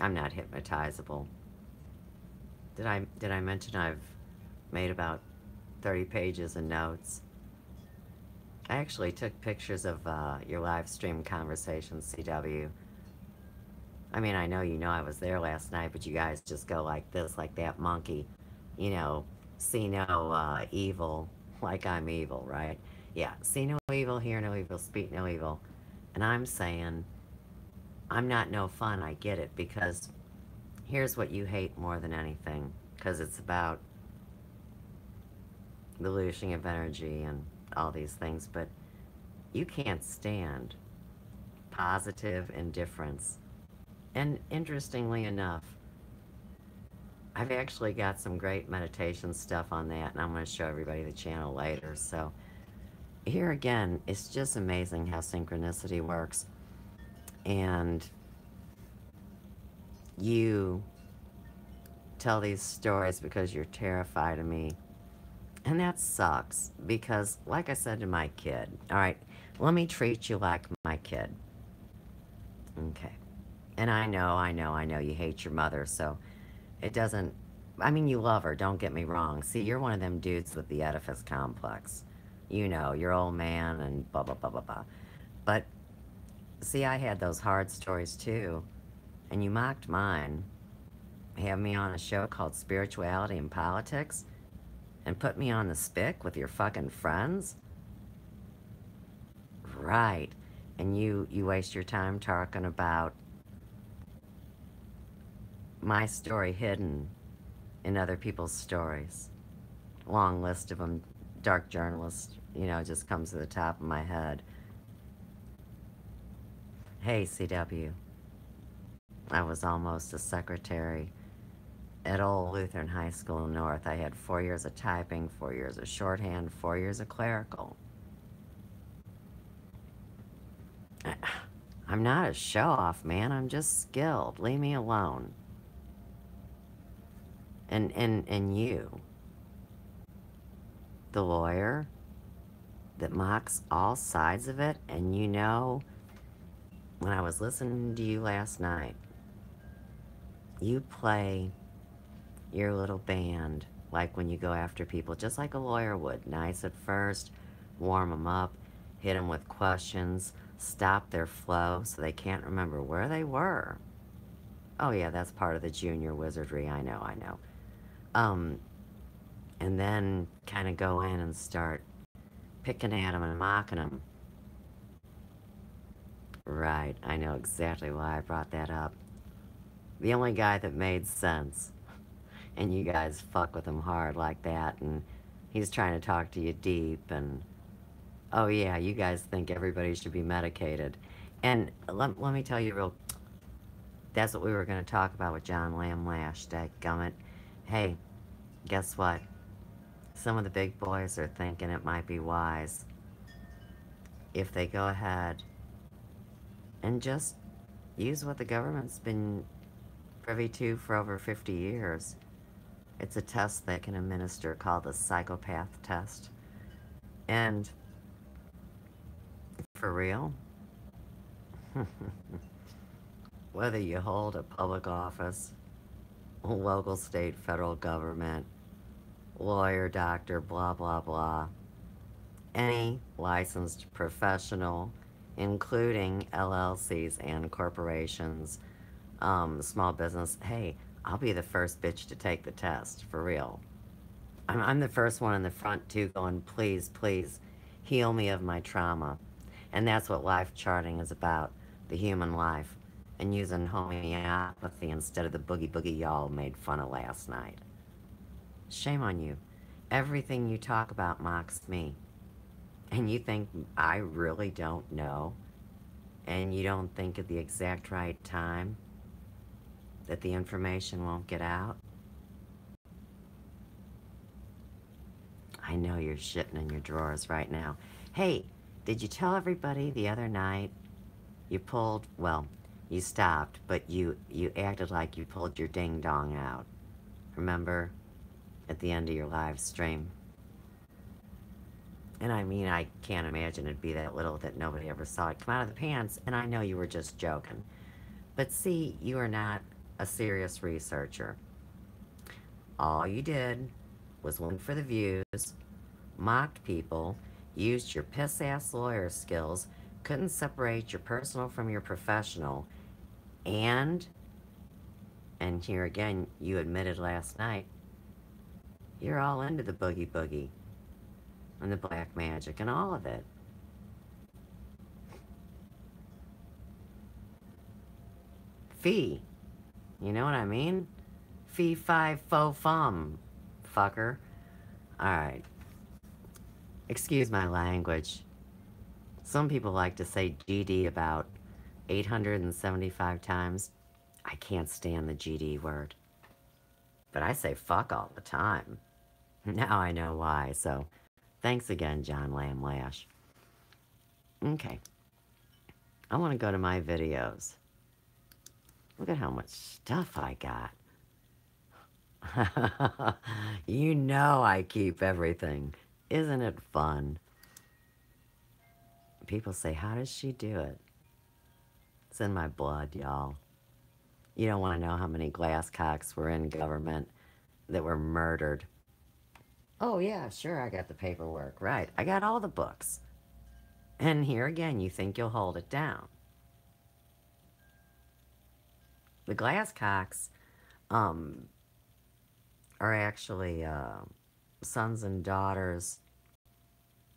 I'm not hypnotizable. Did I mention I've made about 30 pages of notes? I actually took pictures of your live stream conversations, CW. I know I was there last night, but you guys just go like this, like that monkey. See no evil, like I'm evil, right? Yeah, see no evil, hear no evil, speak no evil. And I'm saying, I'm not no fun, I get it, because here's what you hate more than anything, because it's about the looshing of energy and all these things, but you can't stand positive indifference. And interestingly enough, I've actually got some great meditation stuff on that, and I'm going to show everybody the channel later. So here again, it's just amazing how synchronicity works. And you tell these stories because you're terrified of me. And that sucks because, like I said to my kid, all right, let me treat you like my kid. Okay. And I know you hate your mother, so it doesn't, you love her, don't get me wrong. See, you're one of them dudes with the edifice complex. You're old man and blah, blah, blah, blah, blah. But, see, I had those hard stories too, and you mocked mine. Have me on a show called Spirituality and Politics, and put me on the spick with your fucking friends? Right. And you waste your time talking about my story hidden in other people's stories. Long list of them, dark journalist, just comes to the top of my head. Hey, CW. I was almost a secretary at Old Lutheran High School North. I had 4 years of typing, 4 years of shorthand, 4 years of clerical. I'm not a show-off, man. I'm just skilled. Leave me alone. And you, the lawyer that mocks all sides of it, and when I was listening to you last night, you play your little band like when you go after people, just like a lawyer would. Nice at first, warm them up, hit them with questions, stop their flow so they can't remember where they were. Oh yeah, that's part of the junior wizardry, I know. And then kind of go in and start picking at them and mocking them. Right, I know exactly why I brought that up. The only guy that made sense. And you guys fuck with him hard like that, and he's trying to talk to you deep, and oh yeah, you guys think everybody should be medicated. And let me tell you that's what we were going to talk about with John Lamb Lash, dadgummit. Hey, guess what? Some of the big boys are thinking it might be wise if they go ahead and just use what the government's been privy to for over 50 years. It's a test they can administer called the psychopath test. And for real, whether you hold a public office, local, state, federal government, lawyer, doctor, blah, blah, blah, any licensed professional, including LLCs and corporations, small business, hey, I'll be the first bitch to take the test, for real. I'm the first one in the front, too, going, please, please, heal me of my trauma. And that's what life charting is about, the human life, and using homeopathy instead of the boogie boogie y'all made fun of last night. Shame on you. Everything you talk about mocks me. And you think I really don't know? And you don't think at the exact right time that the information won't get out? I know you're shitting in your drawers right now. Hey, did you tell everybody the other night you pulled, well, you stopped, but you acted like you pulled your ding dong out. Remember? At the end of your live stream. And I mean, I can't imagine it'd be that little that nobody ever saw it come out of the pants, and I know you were just joking. But see, you are not a serious researcher. All you did was went for the views, mocked people, used your piss ass lawyer skills, couldn't separate your personal from your professional, and here again, you admitted last night, you're all into the boogie boogie and the black magic and all of it. Fee. You know what I mean? Fee, fi, fo, fum, fucker. Alright. Excuse my language. Some people like to say GD about 875 times. I can't stand the GD word. But I say fuck all the time. Now I know why, so thanks again, John Lamb Lash. Okay. I want to go to my videos. Look at how much stuff I got. You know I keep everything. Isn't it fun? People say, how does she do it? It's in my blood, y'all. You don't want to know how many glasscocks were in government that were murdered. Oh, yeah, sure, I got the paperwork. Right, I got all the books. And here again, you think you'll hold it down. The glasscocks are actually sons and daughters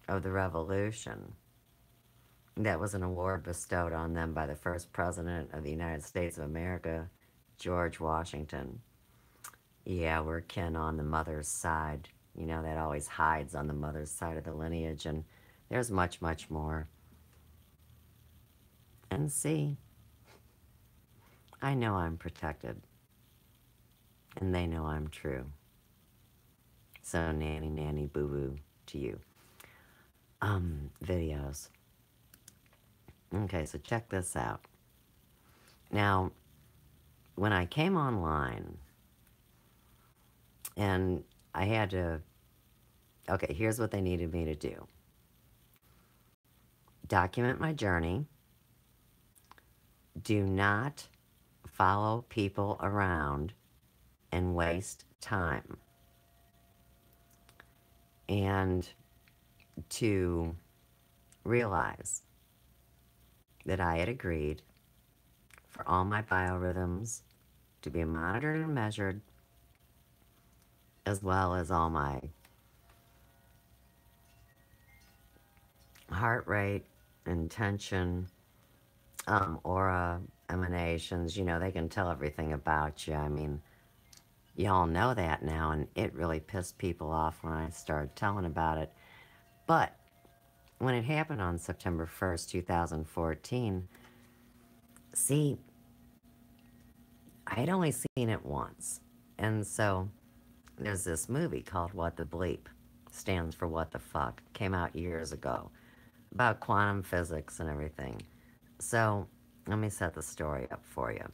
of the Revolution. That was an award bestowed on them by the first president of the United States of America, George Washington. Yeah, we're kin on the mother's side. You know, that always hides on the mother's side of the lineage, and there's much, much more. And see, I know I'm protected, and they know I'm true. So nanny, nanny, boo-boo to you. Videos. Okay, so check this out. Now, when I came online, and I had to, okay, here's what they needed me to do. Document my journey. Do not follow people around and waste time. And to realize that I had agreed for all my biorhythms to be monitored and measured, as well as all my heart rate and tension, aura emanations. You know, they can tell everything about you. I mean, y'all know that now, and it really pissed people off when I started telling about it. But when it happened on September 1st, 2014, see, I had only seen it once. And so there's this movie called What the Bleep, stands for What the Fuck, came out years ago, about quantum physics and everything. So let me set the story up for you.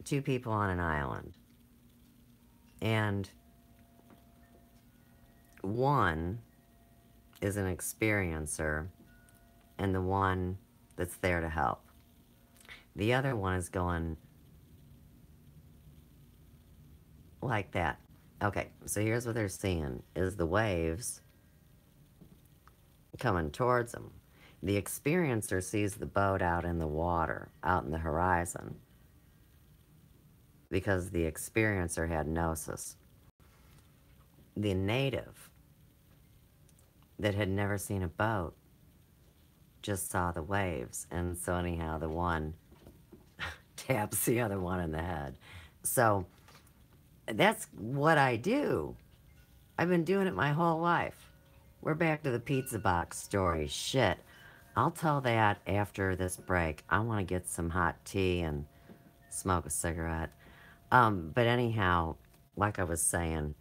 Two people on an island. And one is an experiencer and the one that's there to help. The other one is going like that. Okay, so here's what they're seeing, is the waves coming towards them. The experiencer sees the boat out in the water, out in the horizon, because the experiencer had gnosis. The native that had never seen a boat just saw the waves, and so anyhow, the one taps the other one in the head. So that's what I do. I've been doing it my whole life. We're back to the pizza box story. Shit. I'll tell that after this break. I want to get some hot tea and smoke a cigarette. But anyhow, like I was saying,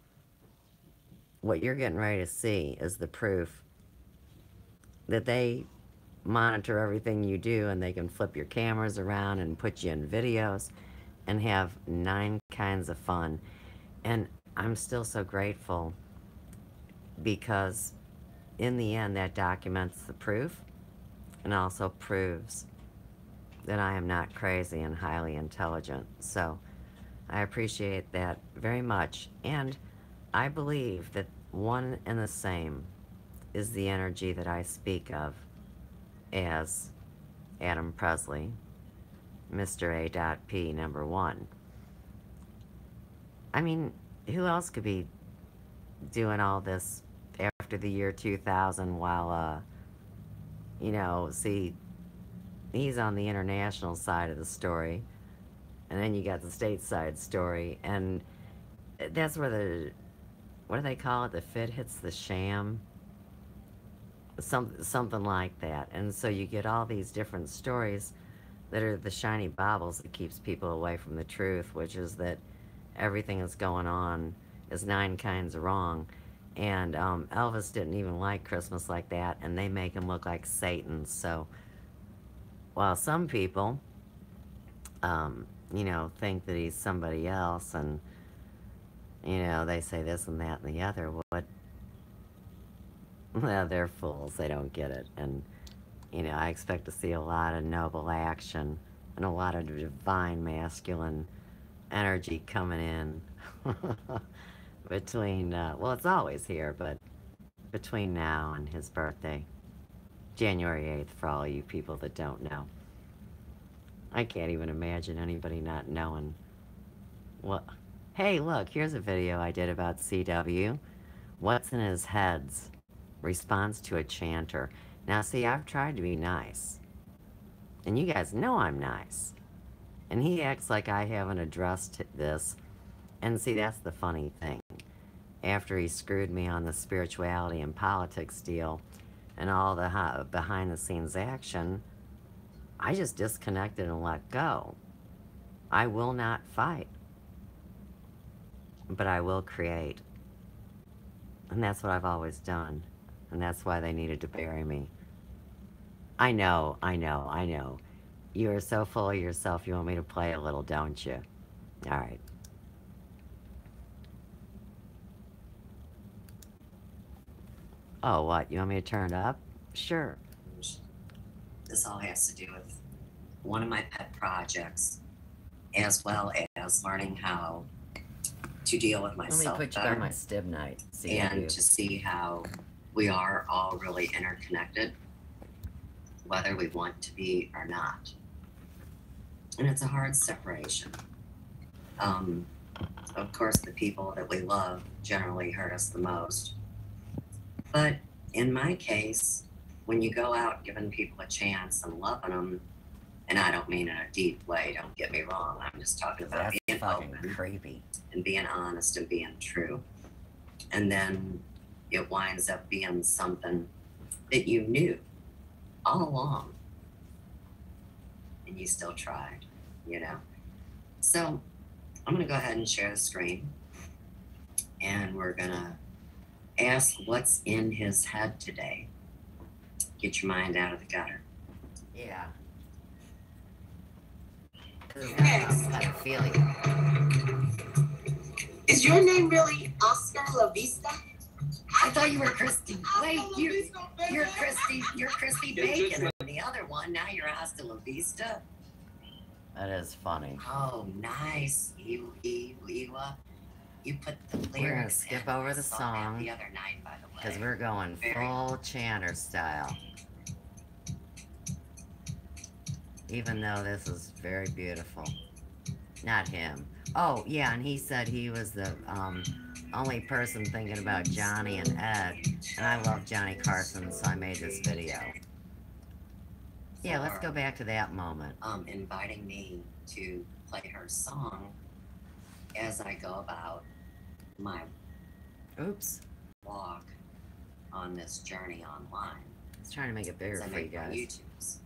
what you're getting ready to see is the proof that they monitor everything you do, and they can flip your cameras around and put you in videos and have 9 kinds of fun. And I'm still so grateful because in the end that documents the proof and also proves that I am not crazy and highly intelligent. So I appreciate that very much. And I believe that one and the same is the energy that I speak of as Adam Presley, Mr. A.P. number 1. I mean, who else could be doing all this after the year 2000 while, see, he's on the international side of the story, and then you got the stateside story, and that's where what do they call it? The fit hits the sham? Something like that. And so you get all these different stories that are the shiny baubles that keeps people away from the truth, which is that everything that's going on is 9 kinds wrong. And Elvis didn't even like Christmas like that, and they make him look like Satan. So while some people, think that he's somebody else, and, they say this and that and the other, well, they're fools. They don't get it. And, I expect to see a lot of noble action and a lot of divine masculine energy coming in between, it's always here, but between now and his birthday, January 8th, for all you people that don't know. I can't even imagine anybody not knowing what. Hey, look, here's a video I did about CW. What's in his heads? Response to a chanter. Now, see, I've tried to be nice. And you guys know I'm nice. And he acts like I haven't addressed this. And see, that's the funny thing. After he screwed me on the spirituality and politics deal and all the behind-the-scenes action, I just disconnected and let go. I will not fight. But I will create. And that's what I've always done. And that's why they needed to bury me. I know. You are so full of yourself, you want me to play a little, don't you? All right. Oh, what? You want me to turn it up? Sure. This all has to do with one of my pet projects, as well as learning how to deal with myself. Let me put you by my stib night. And to see how we are all really interconnected, whether we want to be or not. And it's a hard separation. Of course, the people that we love generally hurt us the most. But in my case, when you go out giving people a chance and loving them, and I don't mean in a deep way, don't get me wrong, I'm just talking about being open, creepy, and being honest and being true. And then it winds up being something that you knew all along, and you still tried, So I'm going to go ahead and share the screen, and we're going to ask what's in his head today. Get your mind out of the gutter. Yeah. Yes. I have a feeling. Is your name really Oscar La Vista? I thought you were Christy. Wait, you're Christy. You're Christy Bacon. And the other one, now you're Hasta La Vista. That is funny. Oh, nice. You put the lyrics. We're gonna skip over the song the other night, by the way, because we're going full chanter style. Even though this is very beautiful. Not him. Oh, yeah, and he said he was the only person thinking about Johnny and Ed. And I love Johnny Carson, so I made this video. Yeah, let's go back to that moment. Inviting me to play her song as I go about my Oops. walk on this journey online. I was trying to make it bigger for you guys. YouTubes.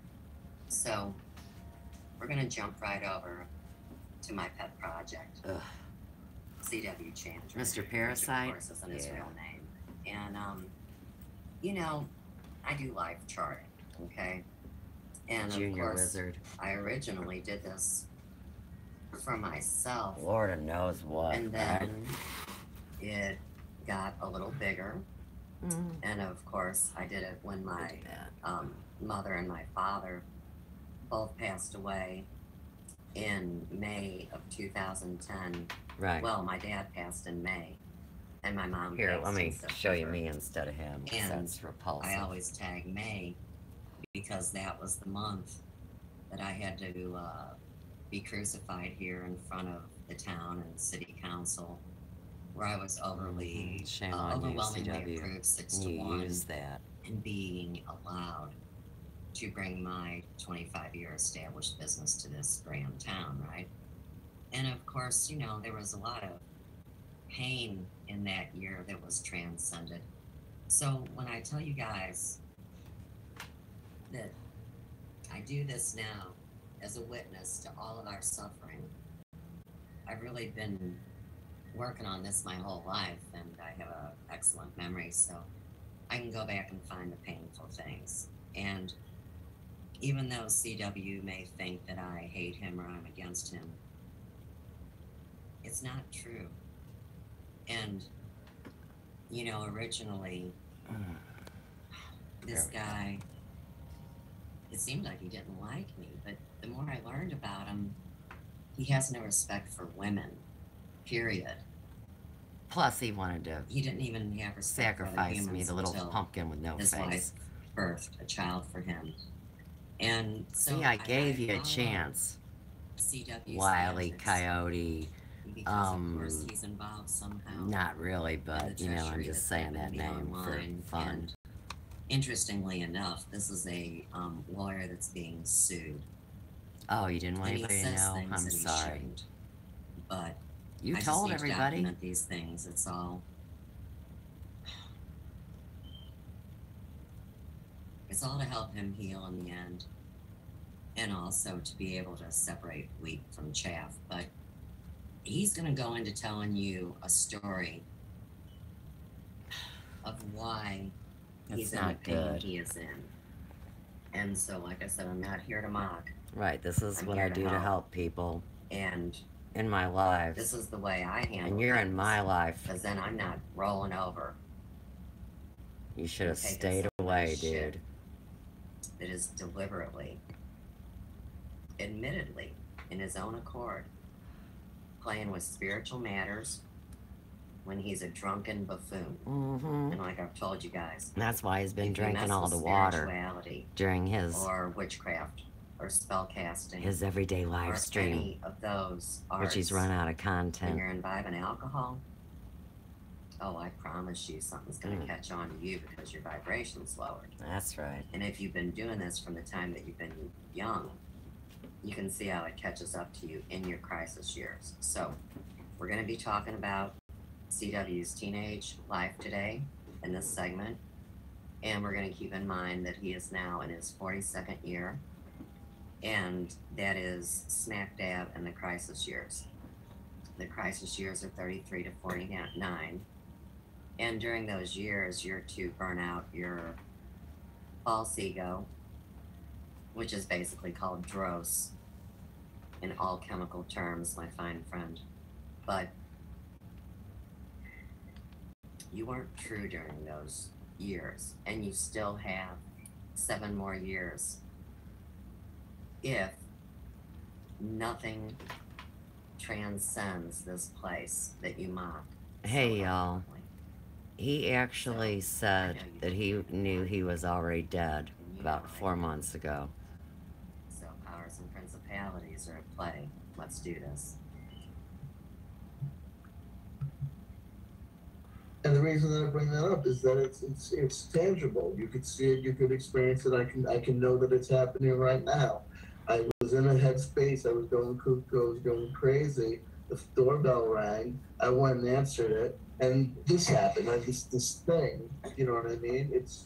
So we're gonna jump right over to my pet project. Ugh. CW Chandler. Mr. Parasite? Which of course isn't his real name. And you know, I do life charting, okay? And Junior of course, Wizard. I originally did this for myself. Lord knows what. And then it got a little bigger. Mm-hmm. And of course, I did it when my mother and my father both passed away in May of 2010. Right. Well, my dad passed in May, and my mom Here, passed let me in September. show you me instead of him. And that's repulsive. I always tag May because that was the month that I had to be crucified here in front of the town and city council, where I was overwhelmingly approved 6-1 use that. and being allowed to bring my 25-year established business to this grand town, right? And of course, you know, there was a lot of pain in that year that was transcended. So when I tell you guys that I do this now as a witness to all of our suffering, I've really been working on this my whole life, and I have an excellent memory, so I can go back and find the painful things. And even though CW may think that I hate him or I'm against him, it's not true. And, you know, originally, this guy, it seemed like he didn't like me, but the more I learned about him, he has no respect for women, period. Plus, he wanted to. He didn't even have respect sacrifice me, the little pumpkin with no his face. Wife birthed a child for him, and so see, I gave you a chance. CW Wily Coyote. Because of course he's involved somehow. Not really, but you know, I'm just saying that name for fun. And interestingly enough, this is a lawyer that's being sued. Oh, you didn't want anybody to know? I'm sorry. But you told everybody. To document these things. It's all to help him heal in the end, and also to be able to separate wheat from chaff. But he's going to go into telling you a story of why he's in the pain he is in. And so, like I said, I'm not here to mock. Right, this is what I do to help people. And in my life. This is the way I handle it. And you're in my life. Because then I'm not rolling over. You should have stayed away, dude. That is deliberately, admittedly, in his own accord, playing with spiritual matters when he's a drunken buffoon. Mm-hmm. And like I've told you guys, that's why he's been drinking all the water during his or witchcraft or spell casting, his everyday live stream, any of those arts, which he's run out of content. When you're imbibing alcohol, oh, I promise you something's going to catch on to you because your vibration's lowered. That's right. And if you've been doing this from the time that you've been young, you can see how it catches up to you in your crisis years. So we're going to be talking about CW's teenage life today in this segment. And we're going to keep in mind that he is now in his 42nd year. And that is smack dab in the crisis years. The crisis years are 33 to 49. And during those years, you're to burn out your false ego, which is basically called dross in all chemical terms, my fine friend. But you weren't true during those years, and you still have 7 more years if nothing transcends this place that you mock. Hey, y'all. He actually said that he knew he was already dead about 4 months ago. CWs are at play. Let's do this. And the reason that I bring that up is that it's tangible. You could see it, you could experience it. I can know that it's happening right now. I was in a headspace. I was going cuckoo. I was going crazy. The doorbell rang. I went and answered it, and this happened. Like this thing. You know what I mean? It's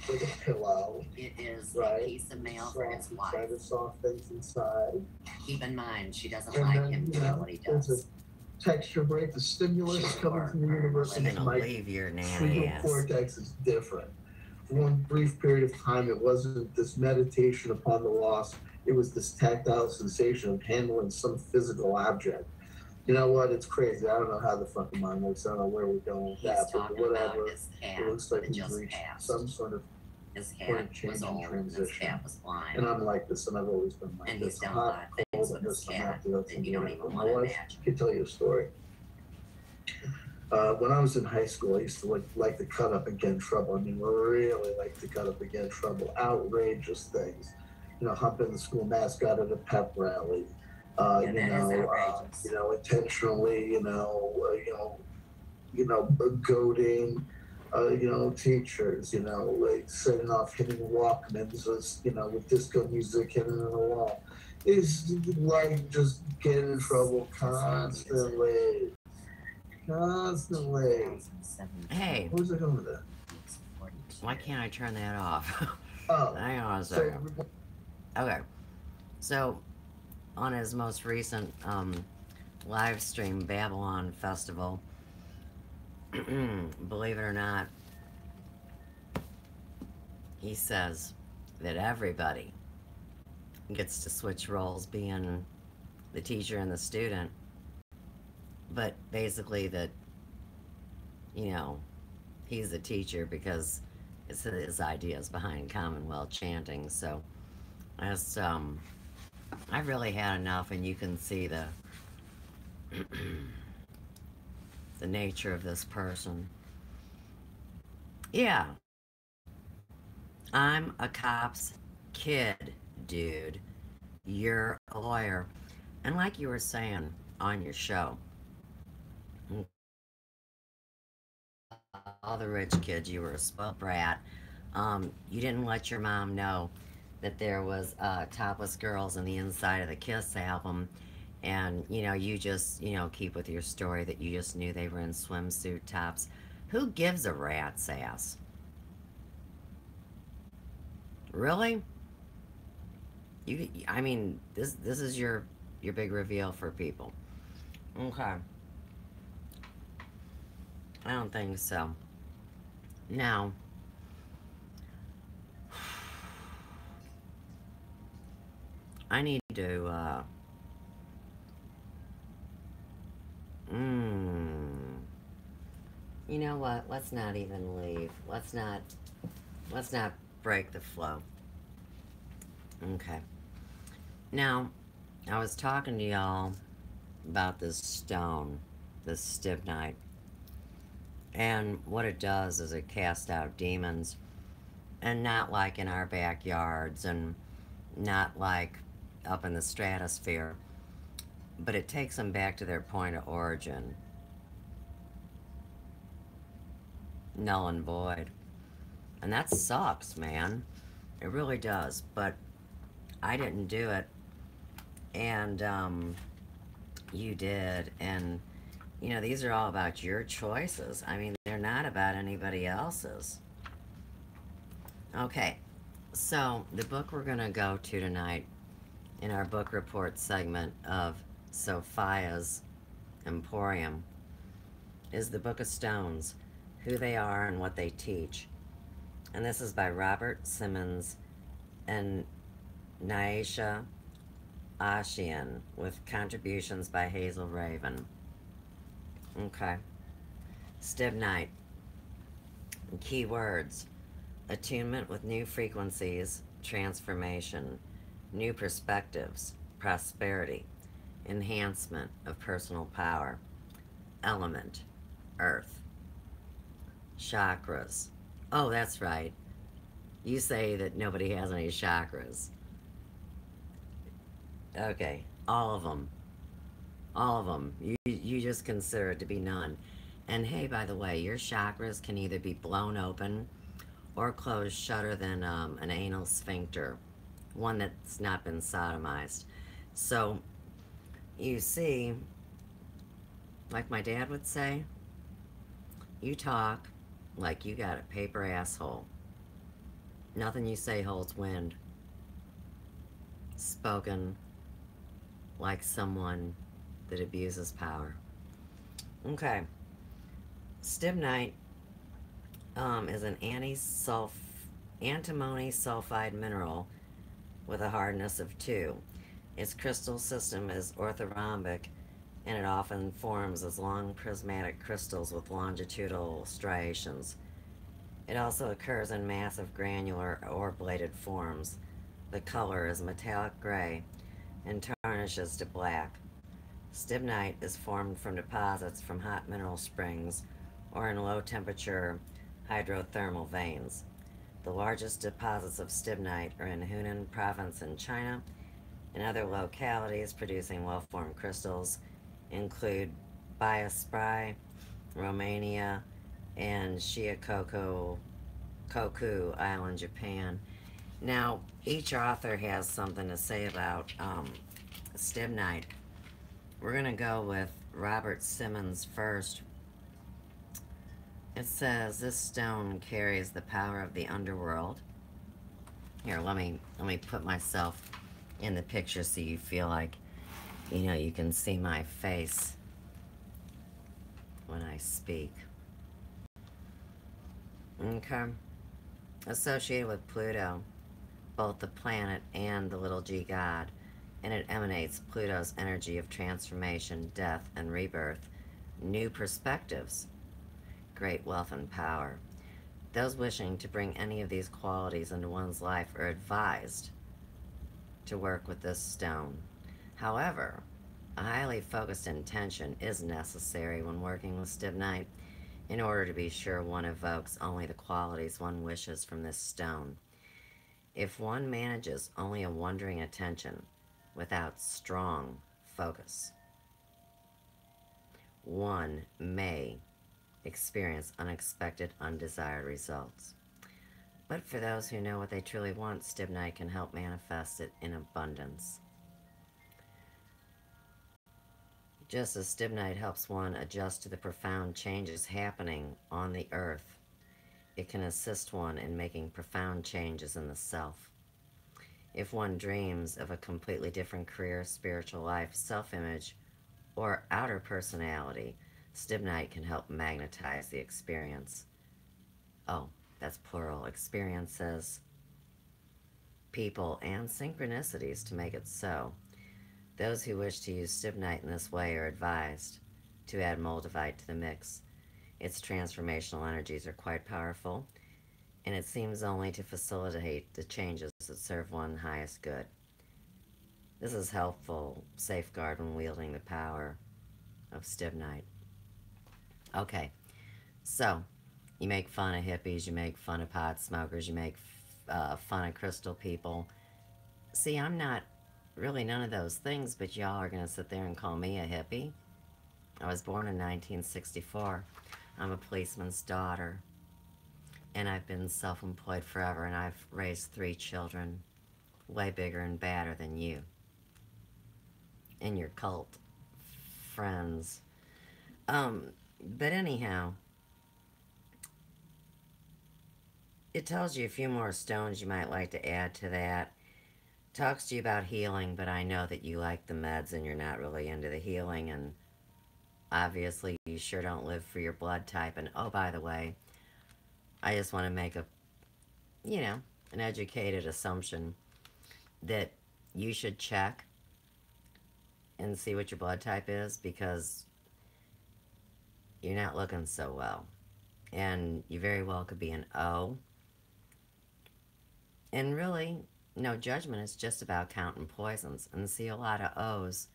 like a pillow. It is right? a piece of mail for his wife. Inside, the soft things inside. Keep in mind, she doesn't And like then, him doing what he there's does. a texture break. The stimulus coming from the universe I'm into gonna my leave your nanny cerebral ass. cortex is different. For one brief period of time, it wasn't this meditation upon the loss. It was this tactile sensation of handling some physical object. You know what? It's crazy. I don't know how the fucking mind works. I don't know where we're going with He's that, but talking whatever. about his cat It looks like that he's just reached passed. some sort of His point cat of change was and old and his transition. cat was blind. And I'm like this, and I've always been like And this. he's done a lot of things with his cat that you don't even want to imagine. I can tell you a story. When I was in high school, I used to like to cut up and get in trouble. I mean, really like to cut up and get in trouble. Outrageous things. You know, hump in the school mascot at a pep rally. Yeah, that is outrageous. Intentionally, goading, teachers, like setting off hitting Walkmans, with disco music hitting on the wall. It's like just getting in trouble constantly. Hey, Who's it going with that? why can't I turn that off? Oh, Hang on a so second. Okay, so on his most recent live stream, Babylon Festival, believe it or not, he says that everybody gets to switch roles, being the teacher and the student, but basically that, he's the teacher because it's his ideas behind Commonwealth chanting. So that's I've really had enough, and you can see the the nature of this person. Yeah, I'm a cop's kid, dude. You're a lawyer. And like you were saying on your show, all the rich kids, you were a spoiled brat. You didn't let your mom know that there was topless girls in the inside of the Kiss album. And, you just, keep with your story that you just knew they were in swimsuit tops. Who gives a rat's ass? Really? I mean, this is your big reveal for people. Okay. I don't think so. Now, I need to, you know what? Let's not even leave. Let's not break the flow. Okay. Now, I was talking to y'all about this stone, this stibnite. And what it does is it casts out demons. And not like in our backyards and not like up in the stratosphere. But it takes them back to their point of origin. Null and void. And that sucks, man. It really does. But I didn't do it. And you did. And these are all about your choices. I mean, they're not about anybody else's. Okay, so the book we're going to go to tonight in our book report segment of Sophia's Emporium is the Book of Stones, Who They Are and What They Teach. And this is by Robert Simmons and Naisha Ashian, with contributions by Hazel Raven. Okay. Stibnite. Key words: attunement with new frequencies, transformation, new perspectives, prosperity, enhancement of personal power. Element: earth. Chakras. Oh, that's right. You say that nobody has any chakras. Okay. All of them. All of them. You just consider it to be none. And hey, by the way, your chakras can either be blown open or closed shorter than an anal sphincter, one that's not been sodomized. So you see, like my dad would say, you talk like you got a paper asshole. Nothing you say holds wind. Spoken like someone that abuses power. Okay. Stibnite is an antimony sulfide mineral with a hardness of 2. Its crystal system is orthorhombic and it often forms as long prismatic crystals with longitudinal striations. It also occurs in massive granular or bladed forms. The color is metallic gray and tarnishes to black. Stibnite is formed from deposits from hot mineral springs or in low temperature hydrothermal veins. The largest deposits of stibnite are in Hunan province in China, and other localities producing well-formed crystals include Biaspry, Romania, and Shikoku Island, Japan. Now, each author has something to say about stibnite. We're going to go with Robert Simmons first. It says this stone carries the power of the underworld. Here, let me put myself in the picture so you feel like you can see my face when I speak. Okay. Associated with Pluto, both the planet and the little g god, and it emanates Pluto's energy of transformation, death, and rebirth, new perspectives, great wealth and power. Those wishing to bring any of these qualities into one's life are advised to work with this stone. However, a highly focused intention is necessary when working with stibnite in order to be sure one evokes only the qualities one wishes from this stone. If one manages only a wandering attention without strong focus, one may experience unexpected, undesired results. But for those who know what they truly want, stibnite can help manifest it in abundance. Just as stibnite helps one adjust to the profound changes happening on the earth, it can assist one in making profound changes in the self. If one dreams of a completely different career, spiritual life, self-image, or outer personality, stibnite can help magnetize the experience. Oh, that's plural. Experiences, people, and synchronicities to make it so. Those who wish to use stibnite in this way are advised to add moldavite to the mix. Its transformational energies are quite powerful, and it seems only to facilitate the changes that serve one's highest good. This is helpful safeguard when wielding the power of stibnite. Okay, so you make fun of hippies, you make fun of pot smokers, you make fun of crystal people. See, I'm not really none of those things, but y'all are going to sit there and call me a hippie. I was born in 1964. I'm a policeman's daughter, and I've been self-employed forever, and I've raised 3 children, way bigger and badder than you and your cult friends. But anyhow, it tells you a few more stones you might like to add to that. Talks to you about healing, but I know that you like the meds and you're not really into the healing, and obviously you sure don't live for your blood type. And oh, by the way, I just want to make an educated assumption that you should check and see what your blood type is, because you're not looking so well. And you very well could be an O. And really, no judgment, it's just about counting poisons. And see, a lot of O's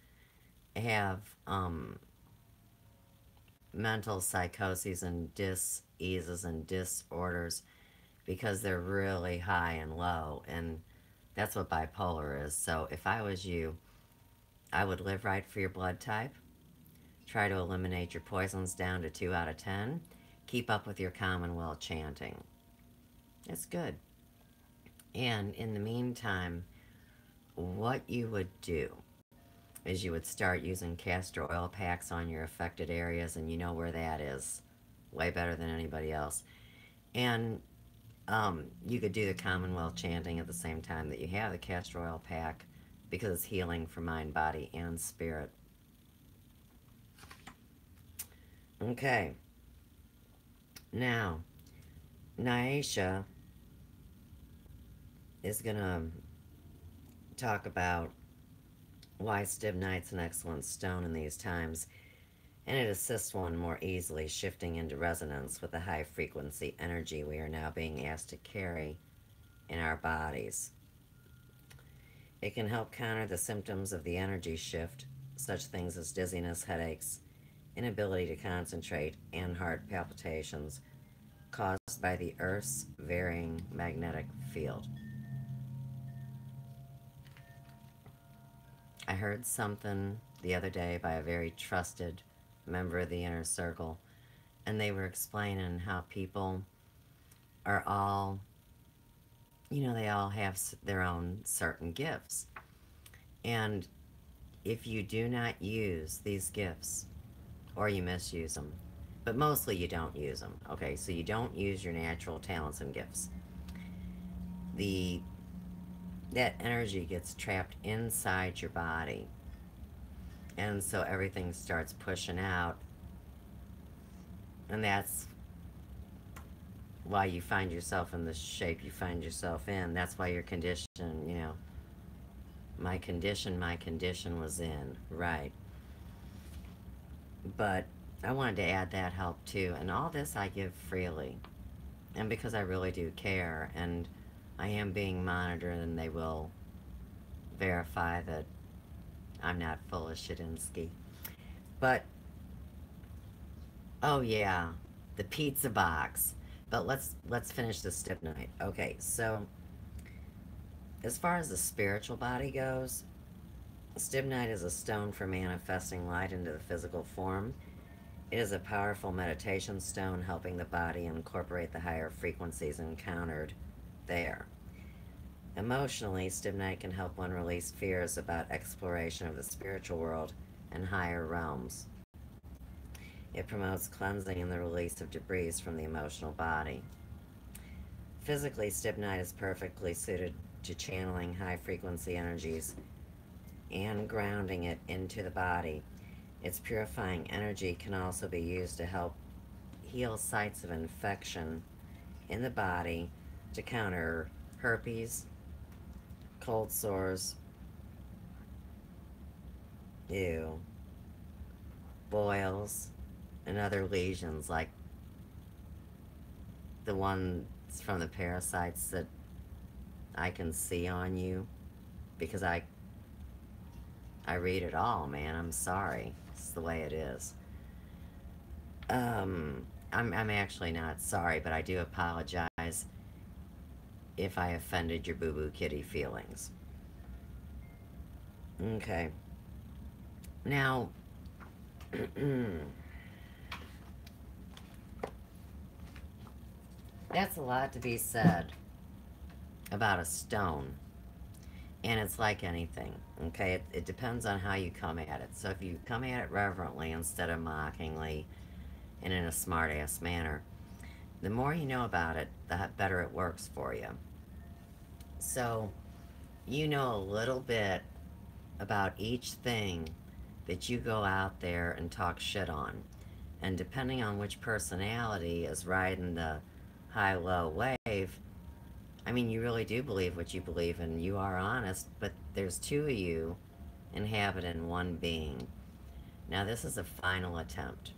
have mental psychoses and dis-eases and disorders because they're really high and low, and that's what bipolar is. So if I was you, I would live right for your blood type. Try to eliminate your poisons down to 2 out of 10. Keep up with your Commonwealth chanting. It's good. And in the meantime, what you would do is you would start using castor oil packs on your affected areas, and you know where that is way better than anybody else. And you could do the Commonwealth chanting at the same time that you have the castor oil pack because it's healing for mind, body, and spirit. Okay. Now, Naisha is going to talk about why stibnite's an excellent stone in these times, and it assists one more easily shifting into resonance with the high frequency energy we are now being asked to carry in our bodies. It can help counter the symptoms of the energy shift, such things as dizziness, headaches, inability to concentrate, and heart palpitations caused by the Earth's varying magnetic field. I heard something the other day by a very trusted member of the inner circle, and they were explaining how people are all, they all have their own certain gifts. And if you do not use these gifts, or you misuse them, but mostly you don't use them, okay? So you don't use your natural talents and gifts. That energy gets trapped inside your body, and so everything starts pushing out, and that's why you find yourself in the shape you find yourself in. That's why your condition, my condition was in, right? But I wanted to add that help too, and all this I give freely, and because I really do care, and I am being monitored, and they will verify that I'm not full of shitinsky. But oh yeah, the pizza box. But let's finish the stibnite. Okay, so as far as the spiritual body goes, stibnite is a stone for manifesting light into the physical form. It is a powerful meditation stone helping the body incorporate the higher frequencies encountered there. Emotionally, stibnite can help one release fears about exploration of the spiritual world and higher realms. It promotes cleansing and the release of debris from the emotional body. Physically, stibnite is perfectly suited to channeling high-frequency energies and grounding it into the body. Its purifying energy can also be used to help heal sites of infection in the body to counter herpes, cold sores, boils, and other lesions like the ones from the parasites that I can see on you, because I read it all, man. I'm sorry. It's the way it is. I'm actually not sorry, but I do apologize if I offended your boo-boo kitty feelings. Okay. Now, that's a lot to be said about a stone. And it's like anything, okay? It depends on how you come at it. So if you come at it reverently instead of mockingly and in a smart-ass manner, the more you know about it, the better it works for you. So you know a little bit about each thing that you go out there and talk shit on. And depending on which personality is riding the high-low wave, I mean, you really do believe what you believe, and you are honest, but there's two of you inhabiting one being. Now, this is a final attempt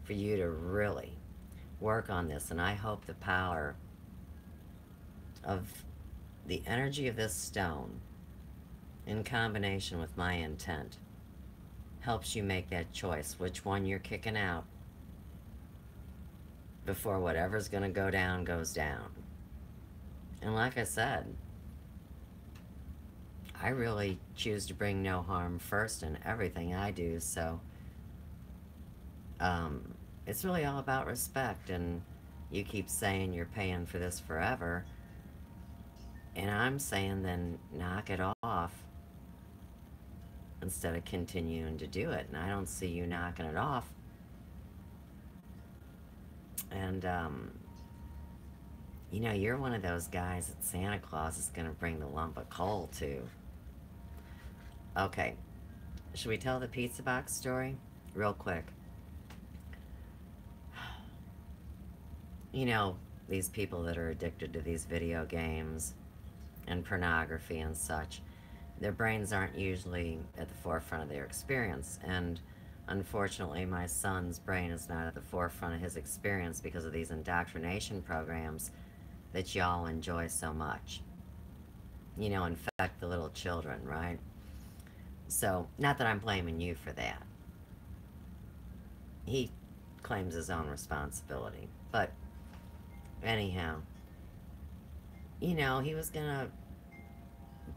for you to really work on this, and I hope the power of the energy of this stone, in combination with my intent, helps you make that choice, which one you're kicking out before whatever's going to go down goes down. And like I said, I really choose to bring no harm first in everything I do, so um, it's really all about respect. And you keep saying you're paying for this forever, and I'm saying then knock it off instead of continuing to do it. And I don't see you knocking it off. And, you know, you're one of those guys that Santa Claus is going to bring the lump of coal to. Okay, should we tell the pizza box story? Real quick. You know, these people that are addicted to these video games and pornography and such, their brains aren't usually at the forefront of their experience. And unfortunately, my son's brain is not at the forefront of his experience because of these indoctrination programs that y'all enjoy so much. You know, infect the little children, right? So, not that I'm blaming you for that. He claims his own responsibility. But, anyhow, you know, he was gonna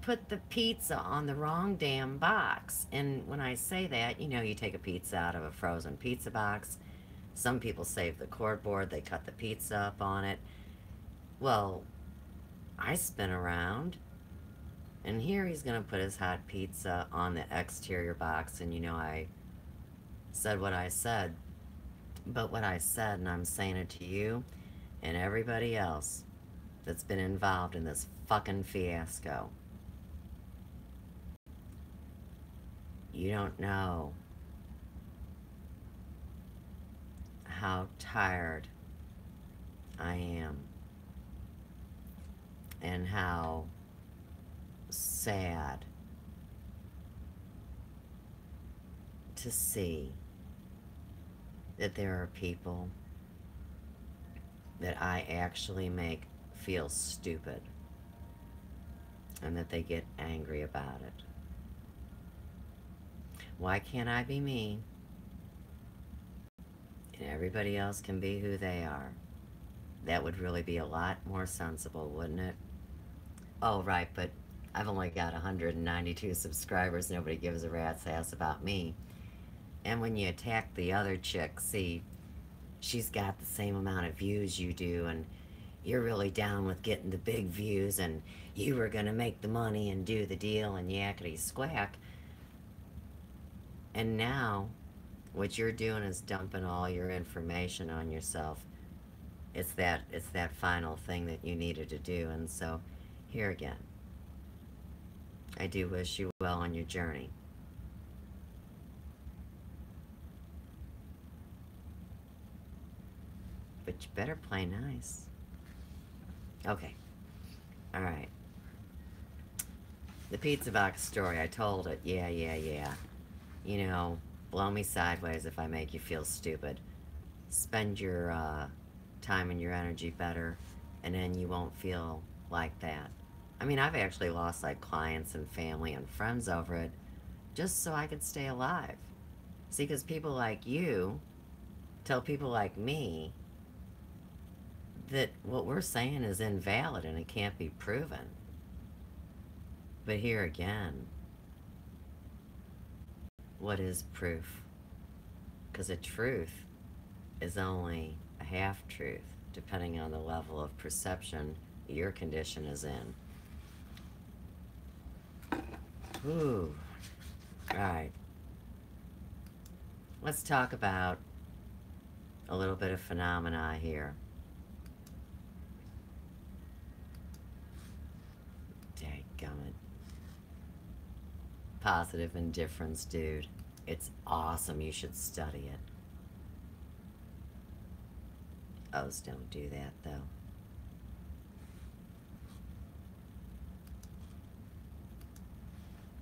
put the pizza on the wrong damn box. And when I say that, you know, you take a pizza out of a frozen pizza box. Some people save the cardboard, they cut the pizza up on it. Well, I spin around, and here he's gonna put his hot pizza on the exterior box. And you know, I said what I said. But what I said, and I'm saying it to you and everybody else that's been involved in this fucking fiasco. You don't know how tired I am and how sad to see that there are people that I actually make feel stupid and that they get angry about it. Why can't I be me and everybody else can be who they are? That would really be a lot more sensible, wouldn't it? Oh, right, but I've only got 192 subscribers. Nobody gives a rat's ass about me. And when you attack the other chick, see, she's got the same amount of views you do, and you're really down with getting the big views, and you were gonna make the money and do the deal and yakety squack. And now, what you're doing is dumping all your information on yourself. It's that final thing that you needed to do. And so, here again, I do wish you well on your journey. But you better play nice. Okay. All right. The pizza box story, I told it. Yeah. You know, blow me sideways if I make you feel stupid. Spend your time and your energy better, and then you won't feel like that. I mean, I've actually lost like clients and family and friends over it just so I could stay alive. See, because people like you tell people like me that what we're saying is invalid and it can't be proven. But here again, what is proof? Because a truth is only a half-truth, depending on the level of perception your condition is in. Ooh. Alright. Let's talk about a little bit of phenomena here. Dadgummit. Positive indifference, dude. It's awesome. You should study it. O's don't do that, though.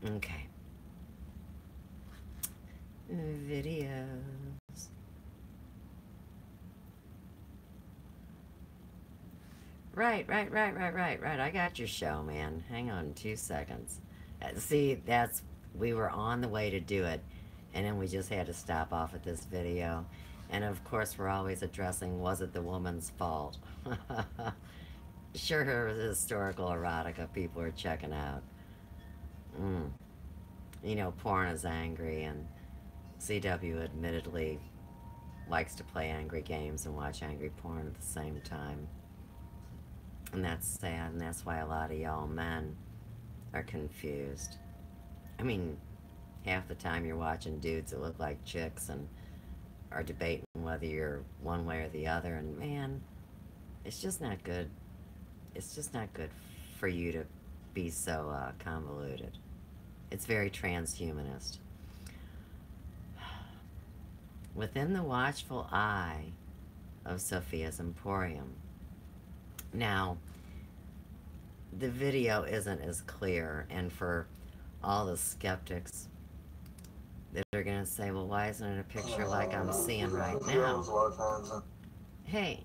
Okay. Videos. Right. I got your show, man. Hang on 2 seconds. See, we were on the way to do it, and then we just had to stop off at this video. And of course, we're always addressing, was it the woman's fault? Sure, it was historical erotica people are checking out. Mm. You know, porn is angry, and CW admittedly likes to play angry games and watch angry porn at the same time. And that's sad, and that's why a lot of y'all men are confused. I mean, half the time you're watching dudes that look like chicks and are debating whether you're one way or the other, and man, it's just not good. It's just not good for you to be so convoluted. It's very transhumanist. Within the watchful eye of Sophia's Emporium. Now, the video isn't as clear, and for all the skeptics that are going to say, well, why isn't it a picture like I'm seeing right now? Hey,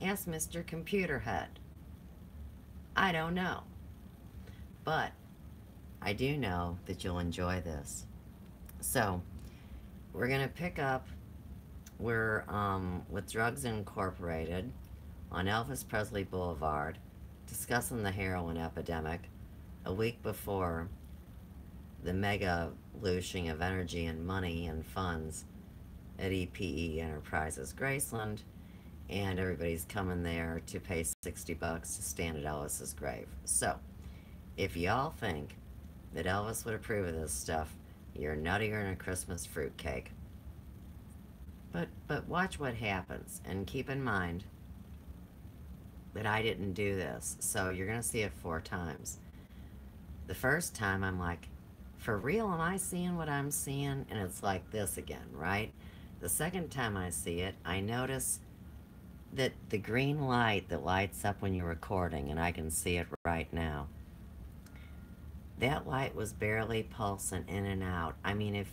ask Mr. Computer Head. I don't know. But I do know that you'll enjoy this. So, we're going to pick up, we're with Drugs Incorporated on Elvis Presley Boulevard, discussing the heroin epidemic a week before the mega looshing of energy and money and funds at EPE Enterprises Graceland, and everybody's coming there to pay $60 to stand at Elvis's grave. So, if y'all think that Elvis would approve of this stuff, you're nuttier than a Christmas fruitcake. But watch what happens, and keep in mind that I didn't do this, so you're gonna see it 4 times. The first time I'm like, for real, am I seeing what I'm seeing? And it's like this again, right? The second time I see it, I notice that the green light that lights up when you're recording, and I can see it right now, that light was barely pulsing in and out. I mean, if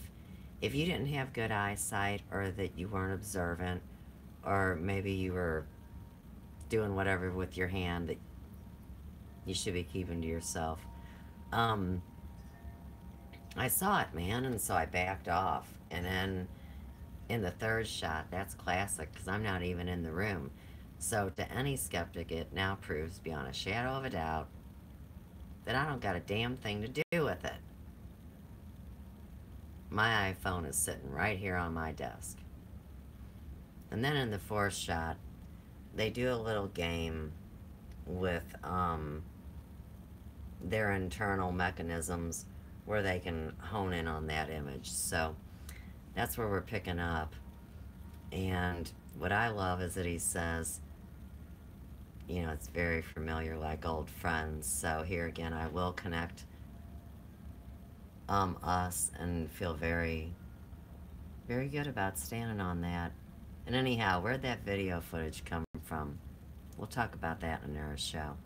you didn't have good eyesight, or that you weren't observant, or maybe you were doing whatever with your hand that you should be keeping to yourself, I saw it, man, and so I backed off. And then in the third shot, that's classic, because I'm not even in the room. So to any skeptic, it now proves beyond a shadow of a doubt that I don't got a damn thing to do with it. My iPhone is sitting right here on my desk. And then in the fourth shot, they do a little game with their internal mechanisms where they can hone in on that image. So that's where we're picking up. And what I love is that he says, you know, it's very familiar, like old friends. So here again, I will connect us and feel very, very good about standing on that. And anyhow, where'd that video footage come from? We'll talk about that in our show.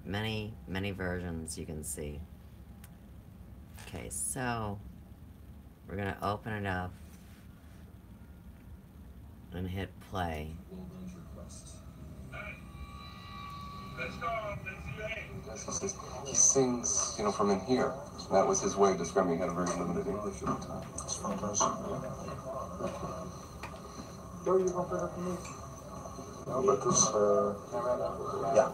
Many, many versions you can see. Okay, so we're gonna open it up and hit play. He sings, you know, from in here. That was his way of describing. He had a very limited English at the time. That's fantastic. Where are you going to pick up the music? No, but this, yeah.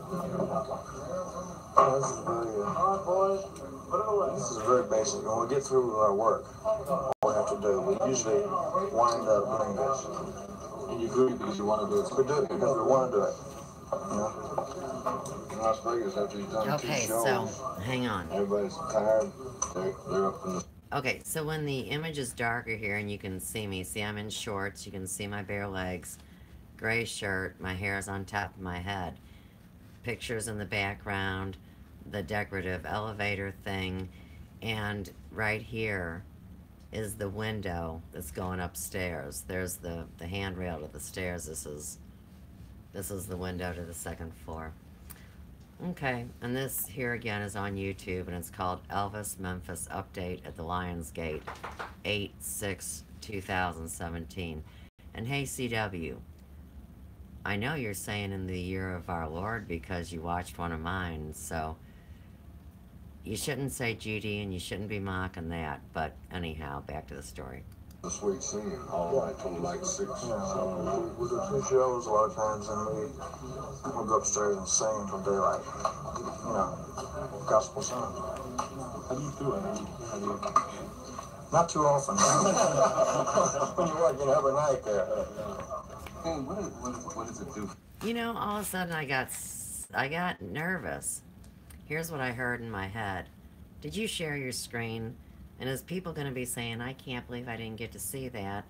This is very, all right, boys, put it away. This is very basic. When we get through our work, all we have to do, we usually wind up doing this. And you do it because you want to do it. We do it because we want to do it. You know? In Las Vegas, after you've done Okay, 2 shows, so hang on. everybody's tired. They're up in the... Okay, so when the image is darker here and you can see me, see I'm in shorts, you can see my bare legs, gray shirt, my hair is on top of my head, pictures in the background, the decorative elevator thing, and right here is the window that's going upstairs. There's the handrail to the stairs. This is the window to the 2nd floor. Okay, and this here again is on YouTube, and it's called Elvis Memphis Update at the Lionsgate, 8/6/2017. And hey, CW, I know you're saying in the year of our Lord because you watched one of mine, so you shouldn't say GD and you shouldn't be mocking that, but anyhow, back to the story. The sweet scene all night till like 6. Yeah, so we do 2 shows a lot of times, and we'll go upstairs and sing until daylight. You know, gospel songs. How do you do it? How do you... Not too often. When you're working every night there. Hey, what does it do? You know, all of a sudden I got nervous. Here's what I heard in my head. Did you share your screen? And is people going to be saying, I can't believe I didn't get to see that?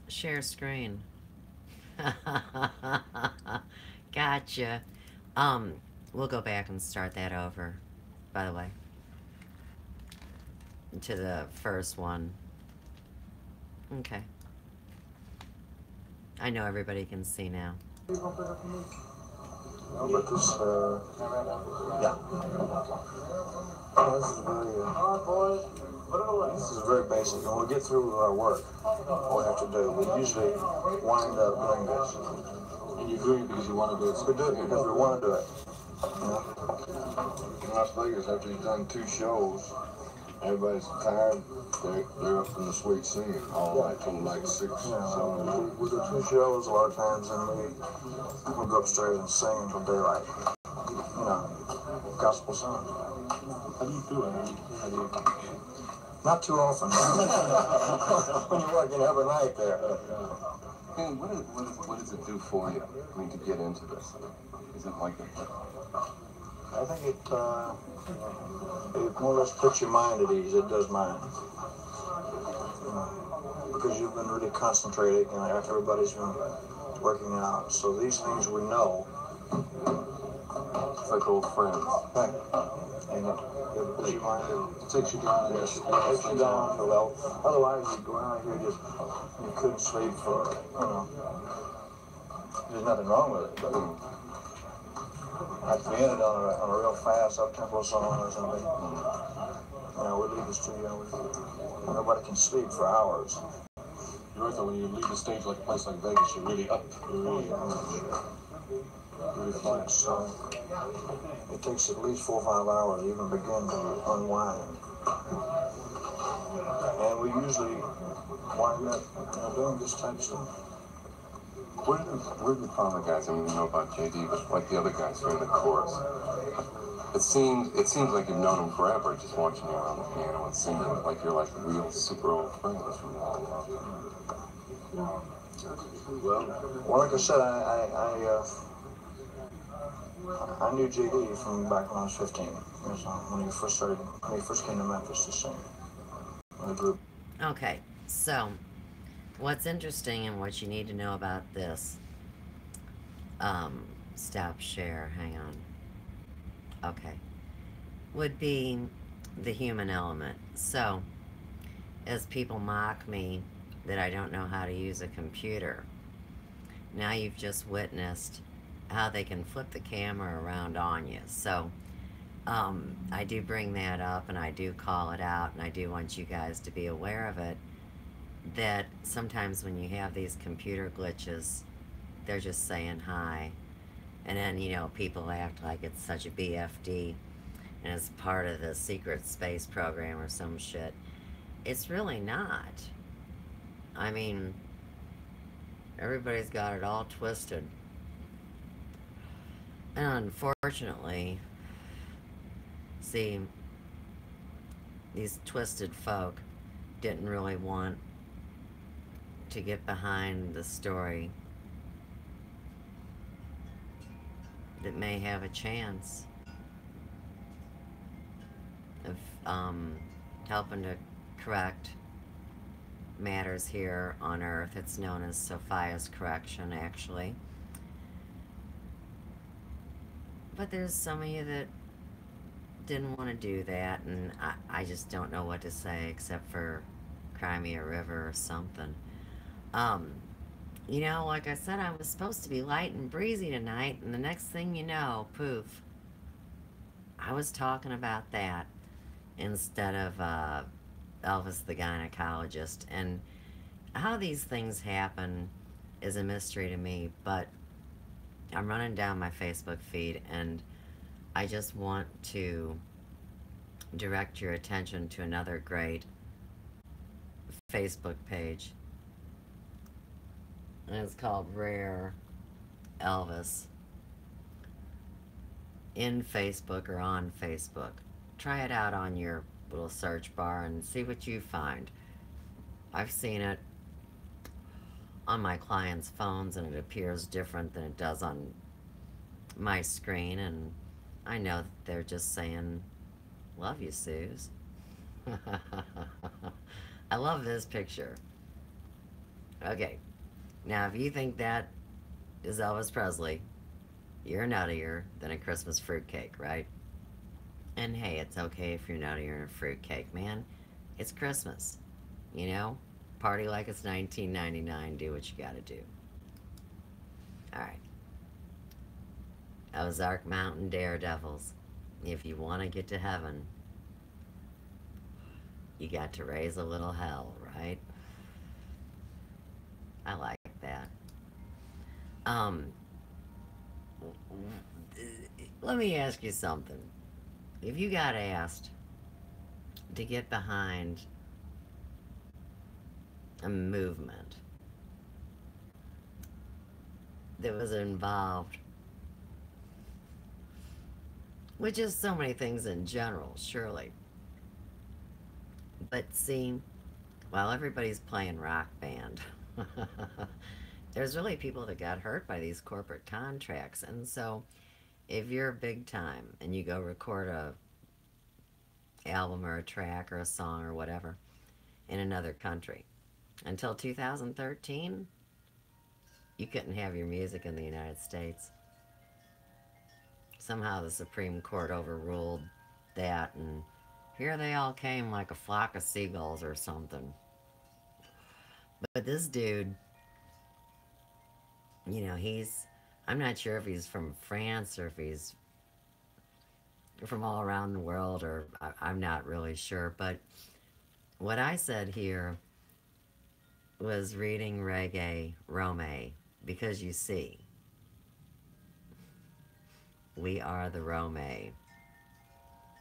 Share screen. Gotcha. We'll go back and start that over, by the way. To the first one. Okay. I know everybody can see now. No, but this, yeah. This is very basic. When we get through our work, what we have to do, we usually wind up doing this. And you do it because you want to do it. We do it because we want to do it. You know? In Las Vegas, after you've done 2 shows, everybody's tired. They're up in the suite singing all night till like 6. Yeah, so we do 2 shows a lot of times, and we'll go upstairs and sing until daylight. You know, gospel songs. How do you do it? How do you... Not too often. When you're working every night there. Hey, what does it do for you? I mean, to get into this? Is it like a... I think it more or less puts your mind at ease. It does mine. Because you've been really concentrating, and after everybody's been working out. So these things we know. It's like old friends. Right. And it puts your mind, it takes you down, it takes you down to level. Otherwise, you go out here, you couldn't sleep for, you know. There's nothing wrong with it, but if we ended on a real fast up-tempo song or something, you know, we leave the studio, nobody can sleep for hours. You're right, though, when you leave the stage like a place like Vegas, you're really up. You're really flying. So it takes at least 4 or 5 hours to even begin to unwind. And we usually wind up, you know, doing this type of stuff. Where do you find the guys? I mean, you know about JD, but like the other guys who are in the chorus. It seems like you've known them forever, just watching you around the piano and singing, like you're like real super old friends from now. Well, like I said, I knew JD from back when I was 15. When he first came to Memphis to sing in the group. Okay, so what's interesting and what you need to know about this, stop share, hang on, okay, would be the human element. So, as people mock me that I don't know how to use a computer, now you've just witnessed how they can flip the camera around on you. So, I do bring that up and I do call it out, and I do want you guys to be aware of it, that sometimes when you have these computer glitches, they're just saying hi. And then, you know, people act like it's such a BFD and it's part of the secret space program or some shit. It's really not. I mean, everybody's got it all twisted. And unfortunately, see, these twisted folk didn't really want to get behind the story that may have a chance of helping to correct matters here on Earth. It's known as Sophia's correction, actually. But there's some of you that didn't want to do that, and I just don't know what to say except for cry me a river or something. You know, like I said, I was supposed to be light and breezy tonight, and the next thing you know, poof, I was talking about that instead of Elvis the gynecologist. And how these things happen is a mystery to me, but I'm running down my Facebook feed, and I just want to direct your attention to another great Facebook page. And it's called Rare Elvis in Facebook or on Facebook. Try it out on your little search bar and see what you find. I've seen it on my clients' phones and it appears different than it does on my screen, and I know that they're just saying, "Love you, Suze." I love this picture. Okay, now if you think that is Elvis Presley, you're nuttier than a Christmas fruitcake, right? And hey, it's okay if you're nuttier than a fruitcake, man. It's Christmas, you know? Party like it's 1999, do what you gotta do. Alright. Ozark Mountain Daredevils. If you want to get to heaven, you got to raise a little hell, right? I like that. Um, let me ask you something. If you got asked to get behind a movement that was involved with just so many things in general, surely. But see, while everybody's playing Rock Band, there's really people that got hurt by these corporate contracts. And so if you're big time and you go record a album or a track or a song or whatever in another country, until 2013, you couldn't have your music in the United States. Somehow the Supreme Court overruled that, and here they all came like a flock of seagulls or something. But this dude, you know, I'm not sure if he's from France or if he's from all around the world, or I'm not really sure. But what I said here was reading reggae Rome, because you see, we are the Rome.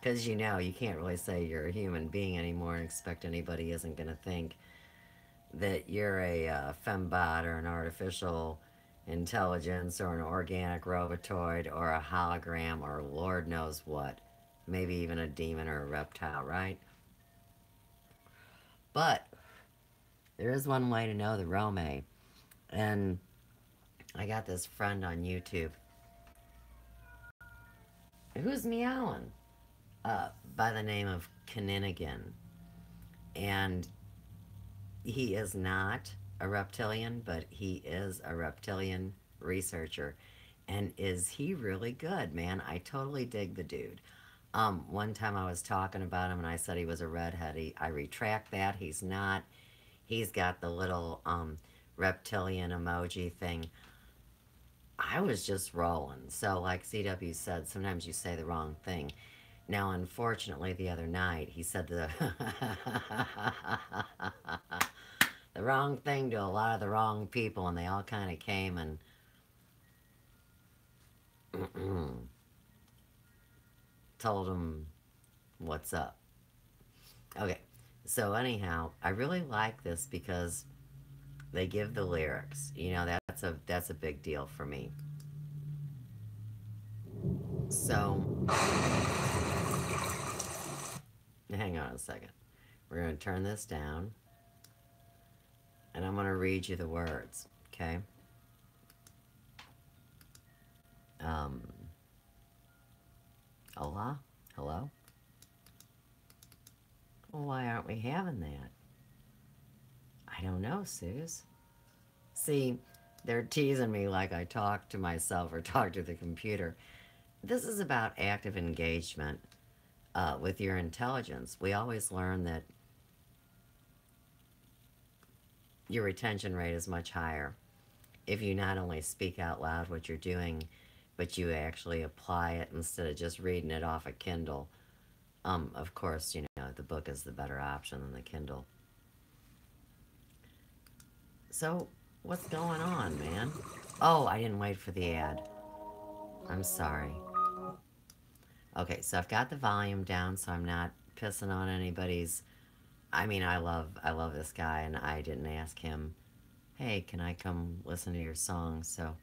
Because you know, you can't really say you're a human being anymore and expect anybody isn't going to think that you're a fembot or an artificial intelligence or an organic robotoid or a hologram or Lord knows what. Maybe even a demon or a reptile, right? But there is one way to know the Rome. And I got this friend on YouTube who's meowing by the name of Kaninigan. And he is not a reptilian, but he is a reptilian researcher. And is he really good, man? I totally dig the dude. One time I was talking about him and I said he was a redhead. I retract that. He's not. He's got the little reptilian emoji thing. I was just rolling. So like CW said, sometimes you say the wrong thing. Now, unfortunately, the other night, he said the the wrong thing to a lot of the wrong people, and they all kind of came and told him what's up. Okay, so anyhow, I really like this because they give the lyrics. You know, that's a big deal for me. So, hang on a second. We're going to turn this down, and I'm going to read you the words, okay? Hola? Hello? Well, why aren't we having that? I don't know, Suze. See, they're teasing me like I talk to myself or talk to the computer. This is about active engagement with your intelligence. We always learn that your retention rate is much higher if you not only speak out loud what you're doing, but you actually apply it instead of just reading it off a Kindle. Of course, you know, the book is the better option than the Kindle. So, what's going on, man? Oh, I didn't wait for the ad. I'm sorry. Okay, so I've got the volume down so I'm not pissing on anybody's I mean, I love this guy, and I didn't ask him, hey, can I come listen to your song? So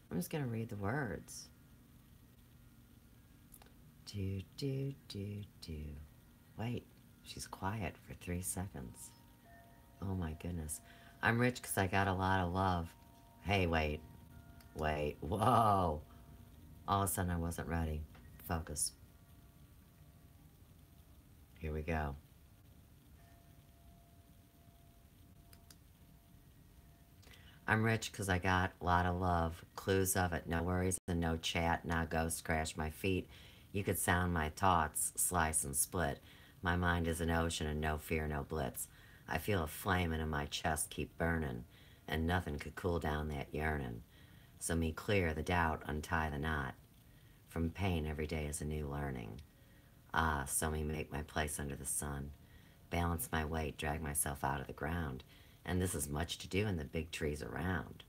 I'm just gonna read the words. Do, do, do, do. Wait, she's quiet for 3 seconds. Oh my goodness. I'm rich because I got a lot of love. Hey, wait, wait, whoa. All of a sudden I wasn't ready. Focus. Here we go. I'm rich 'cause I got a lot of love. Clues of it, no worries and no chat. Now ghosts crash my feet. You could sound my thoughts, slice and split. My mind is an ocean and no fear, no blitz. I feel a flame in my chest keep burning, and nothing could cool down that yearning. So me clear the doubt, untie the knot. From pain every day is a new learning. Ah, so me make my place under the sun. Balance my weight, drag myself out of the ground. And this is much to do in the big trees around.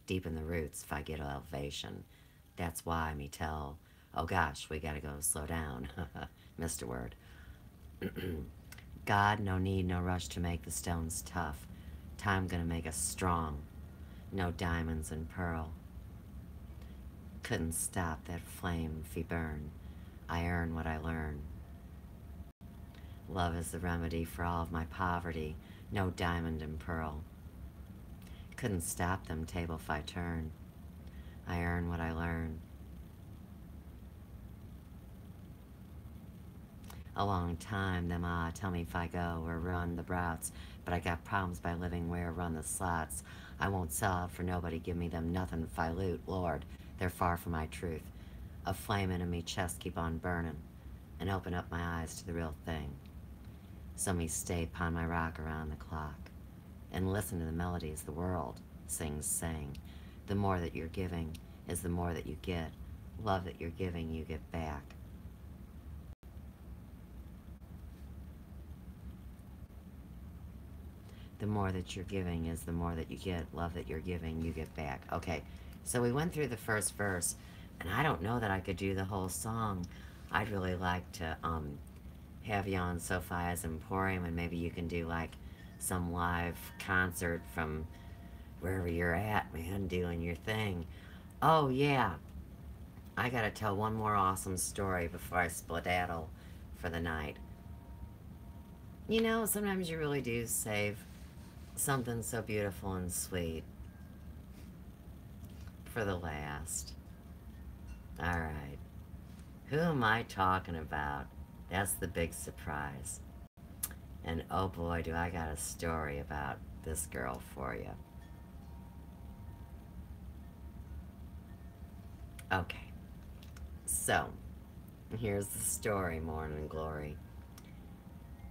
Deep in the roots, if I get elevation. That's why me tell, oh gosh, we gotta go slow down. Missed a word. God, no need, no rush to make the stones tough. Time gonna make us strong. No diamonds and pearl. Couldn't stop that flame if he burn. I earn what I learn. Love is the remedy for all of my poverty. No diamond and pearl. Couldn't stop them table if I turn. I earn what I learn. A long time, them tell me if I go or run the routes, but I got problems by living where run the slots. I won't sell out for nobody, give me them nothing if I loot. Lord, they're far from my truth. A flame in me chest keep on burning, and open up my eyes to the real thing. So me stay upon my rock around the clock, and listen to the melodies the world sings, sang. The more that you're giving is the more that you get. Love that you're giving, you get back. The more that you're giving is the more that you get. Love that you're giving, you get back. Okay, so we went through the first verse, and I don't know that I could do the whole song. I'd really like to have you on Sophia's Emporium, and maybe you can do like some live concert from wherever you're at, man, doing your thing. Oh, yeah, I gotta tell one more awesome story before I skedaddle for the night. You know, sometimes you really do save something so beautiful and sweet for the last. Alright, who am I talking about? That's the big surprise. And oh boy, do I got a story about this girl for you. Okay, so here's the story, Morning Glory.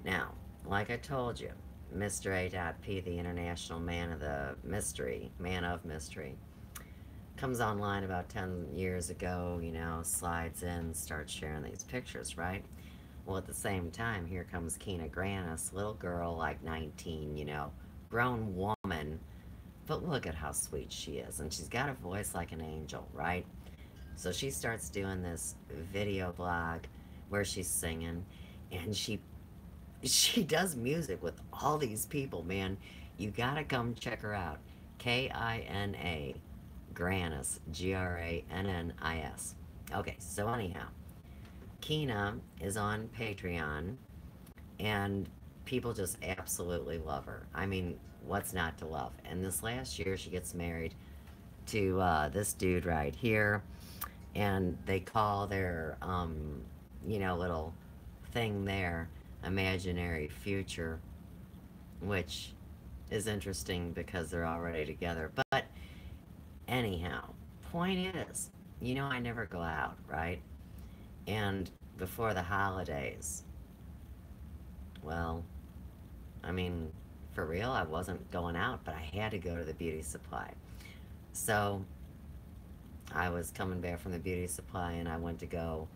Now, like I told you, Mr. A.P., the international man of mystery, comes online about 10 years ago, you know, slides in, starts sharing these pictures, right? Well, at the same time, here comes Keena Grannis, little girl, like 19, you know, grown woman, but look at how sweet she is. And she's got a voice like an angel, right? So she starts doing this video blog where she's singing, and she does music with all these people, man. You gotta come check her out. Kina Grannis, Grannis. Okay, so anyhow, Keena is on Patreon, and people just absolutely love her. I mean, what's not to love? And this last year, she gets married to this dude right here, and they call their, you know, little thing there imaginary future, which is interesting because they're already together. But anyhow, point is, you know, I never go out, right? And before the holidays, well, I mean, for real, I wasn't going out, but I had to go to the beauty supply. So I was coming back from the beauty supply, and I went to go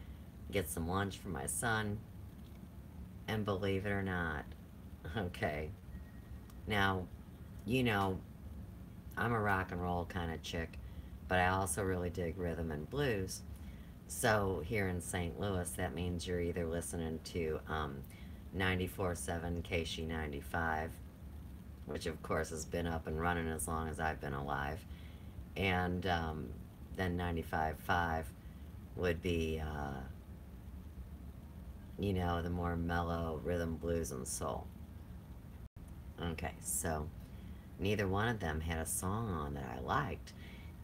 get some lunch for my son. And believe it or not, okay, now, you know, I'm a rock and roll kind of chick, but I also really dig rhythm and blues. So here in St. Louis, that means you're either listening to 94.7 KC 95, which of course has been up and running as long as I've been alive. And then 95.5 would be, the more mellow rhythm, blues, and soul. Okay, so neither one of them had a song on that I liked.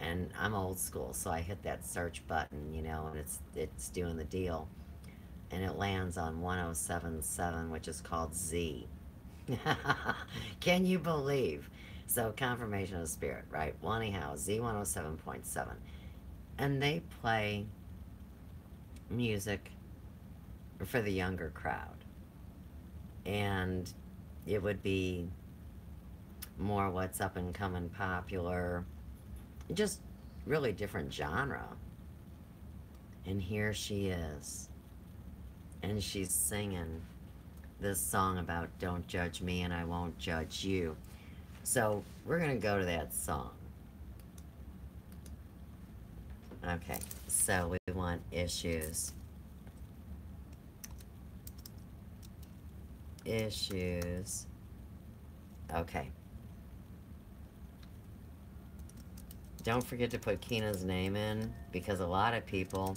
And I'm old school, so I hit that search button, and it's doing the deal. And it lands on 107.7, which is called Z. Can you believe? So, confirmation of spirit, right? Well, anyhow, Z 107.7. And they play music for the younger crowd. And it would be more what's up and coming popular, just really different genre. And here she is. And she's singing this song about don't judge me and I won't judge you. So we're going to go to that song. Okay, so we want issues. Issues. Okay. Don't forget to put Keena's name in, because a lot of people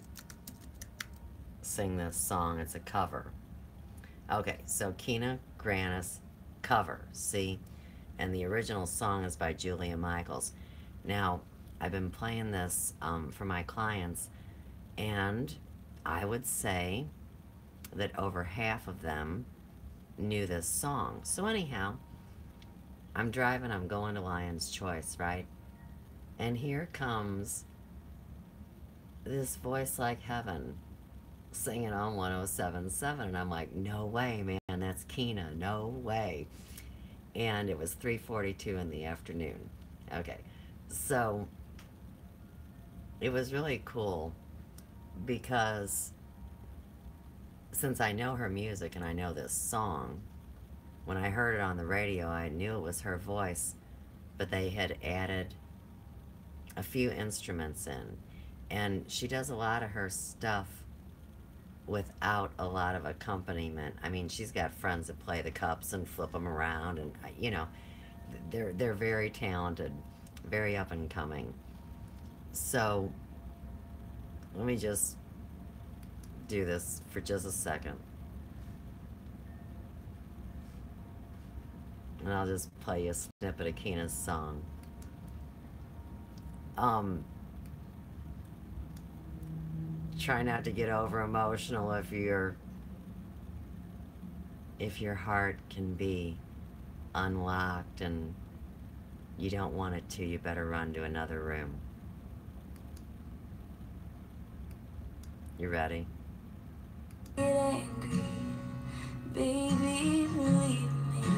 sing this song. It's a cover. Okay, so Keena Grannis cover, see? And the original song is by Julia Michaels. Now, I've been playing this for my clients, and I would say that over half of them knew this song. So anyhow, I'm driving, I'm going to Lion's Choice, right? And here comes this voice like heaven singing on 107.7, and I'm like, no way, man, that's Keena, no way. And it was 3:42 in the afternoon. Okay, so it was really cool because since I know her music and I know this song, when I heard it on the radio, I knew it was her voice, but they had added a few instruments in. And she does a lot of her stuff without a lot of accompaniment. I mean, she's got friends that play the cups and flip them around, and they're very talented, very up and coming. So let me just do this for just a second, and I'll just play you a snippet of Keena's song. Try not to get over emotional if your heart can be unlocked and you don't want it to, you better run to another room. You ready? Get angry, baby, believe me.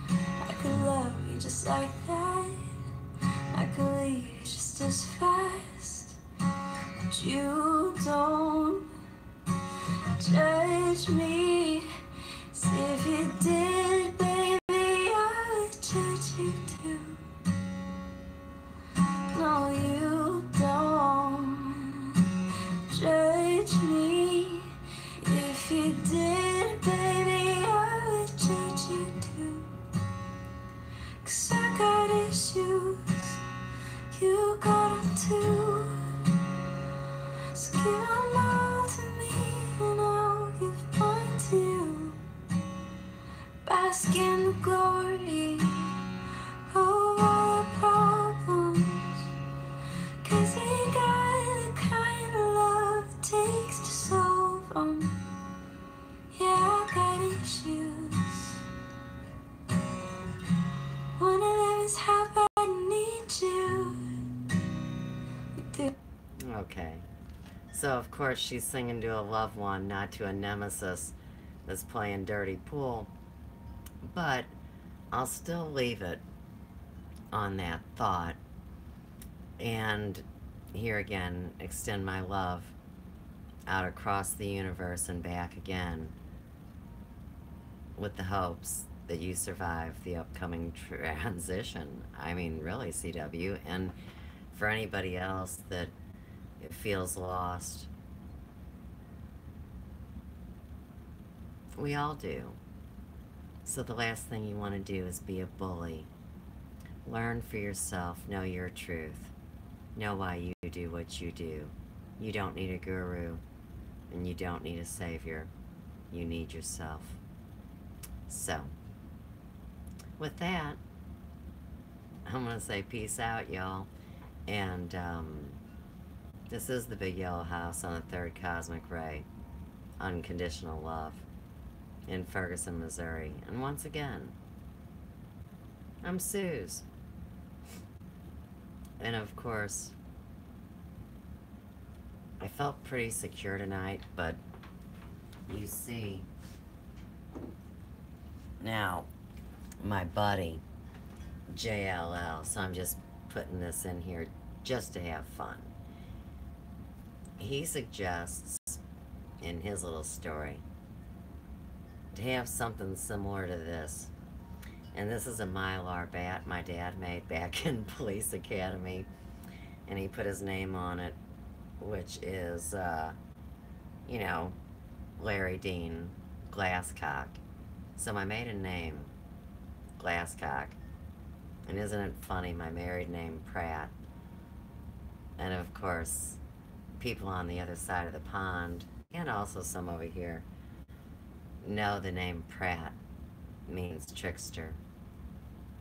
I could love you just like that. I could leave you just as fast. But you don't judge me. See, if you did, baby, I would judge you too. No, you don't judge me. If you did, baby, I would judge you too. 'Cause I got issues, you got them too. So give them all to me and I'll give mine to you. Bask in the glory of all our problems. 'Cause we got the kind of love it takes to solve them. Yeah, I got issues. One of them is how bad I need you. Okay. So, of course, she's singing to a loved one, not to a nemesis that's playing dirty pool. But I'll still leave it on that thought. And here again, extend my love out across the universe and back again, with the hopes that you survive the upcoming transition. I mean, really, CW. And for anybody else that feels lost, We all do. So the last thing you want to do is be a bully. Learn for yourself, know your truth. Know why you do what you do. You don't need a guru, and you don't need a savior. You need yourself. So, with that, I'm going to say peace out, y'all. And this is the Big Yellow House on the Third Cosmic Ray. Unconditional Love in Ferguson, Missouri. And once again, I'm Suze. And of course, I felt pretty secure tonight, but you see, now, my buddy, JLL, so I'm just putting this in here just to have fun. He suggests in his little story to have something similar to this. And this is a Mylar bat my dad made back in Police Academy. And he put his name on it, which is, you know, Larry Dean Glasscock. So my maiden name, Glasscock. And isn't it funny, my married name, Pratt. And of course, people on the other side of the pond, and also some over here, know the name Pratt means trickster.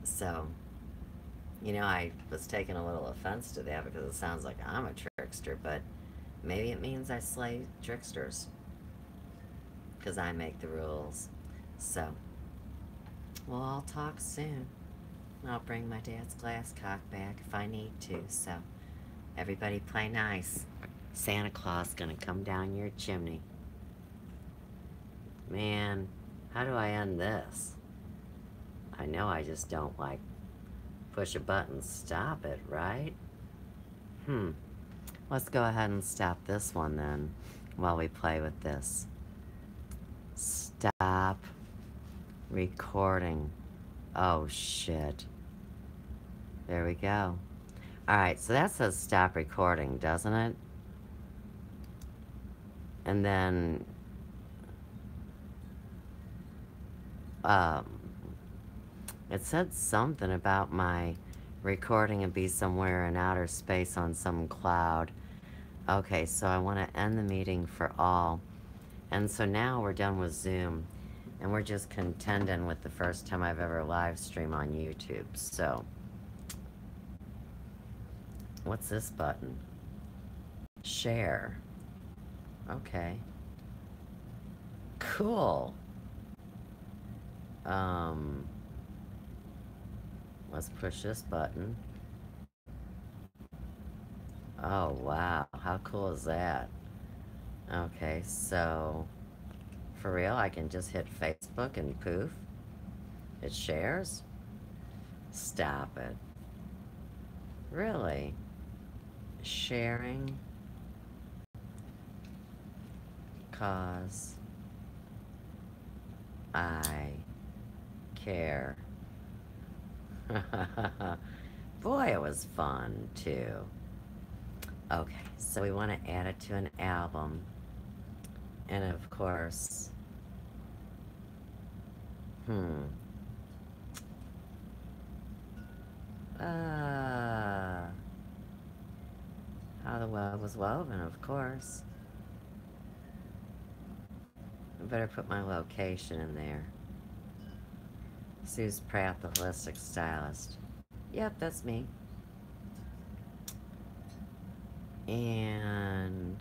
So, you know, I was taking a little offense to that because it sounds like I'm a trickster, but maybe it means I slay tricksters because I make the rules. So, we'll all talk soon. I'll bring my dad's glass cock back if I need to, so everybody play nice. Santa Claus gonna come down your chimney. Man, how do I end this? I know I just don't, like, push a button, stop it, right? Let's go ahead and stop this one then, while we play with this. Stop recording. Oh, shit. There we go. Alright, so that says stop recording, doesn't it? And then, it said something about my recording and be somewhere in outer space on some cloud. Okay, so I want to end the meeting for all. And so now we're done with Zoom. And we're just contending with the first time I've ever live streamed on YouTube. So, what's this button? Share. Okay. Cool. Let's push this button. Oh, wow. How cool is that? Okay, so for real, I can just hit Facebook and poof. It shares? Stop it. Really? Sharing? Cause I care. Boy, it was fun, too. Okay, so we want to add it to an album. And of course, how the web was woven, of course. I better put my location in there. Suze Pratt, the holistic stylist. Yep, that's me. And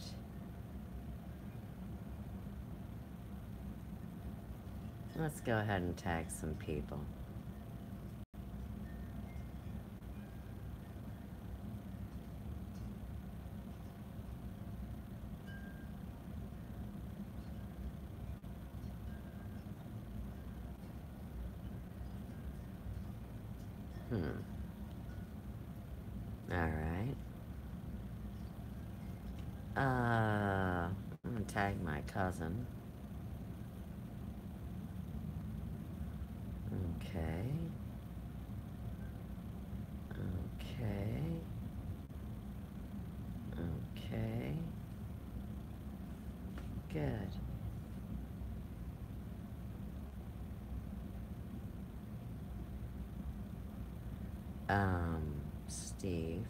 let's go ahead and tag some people. Alright. I'm gonna tag my cousin. Okay. Okay. Okay. Good. Steve.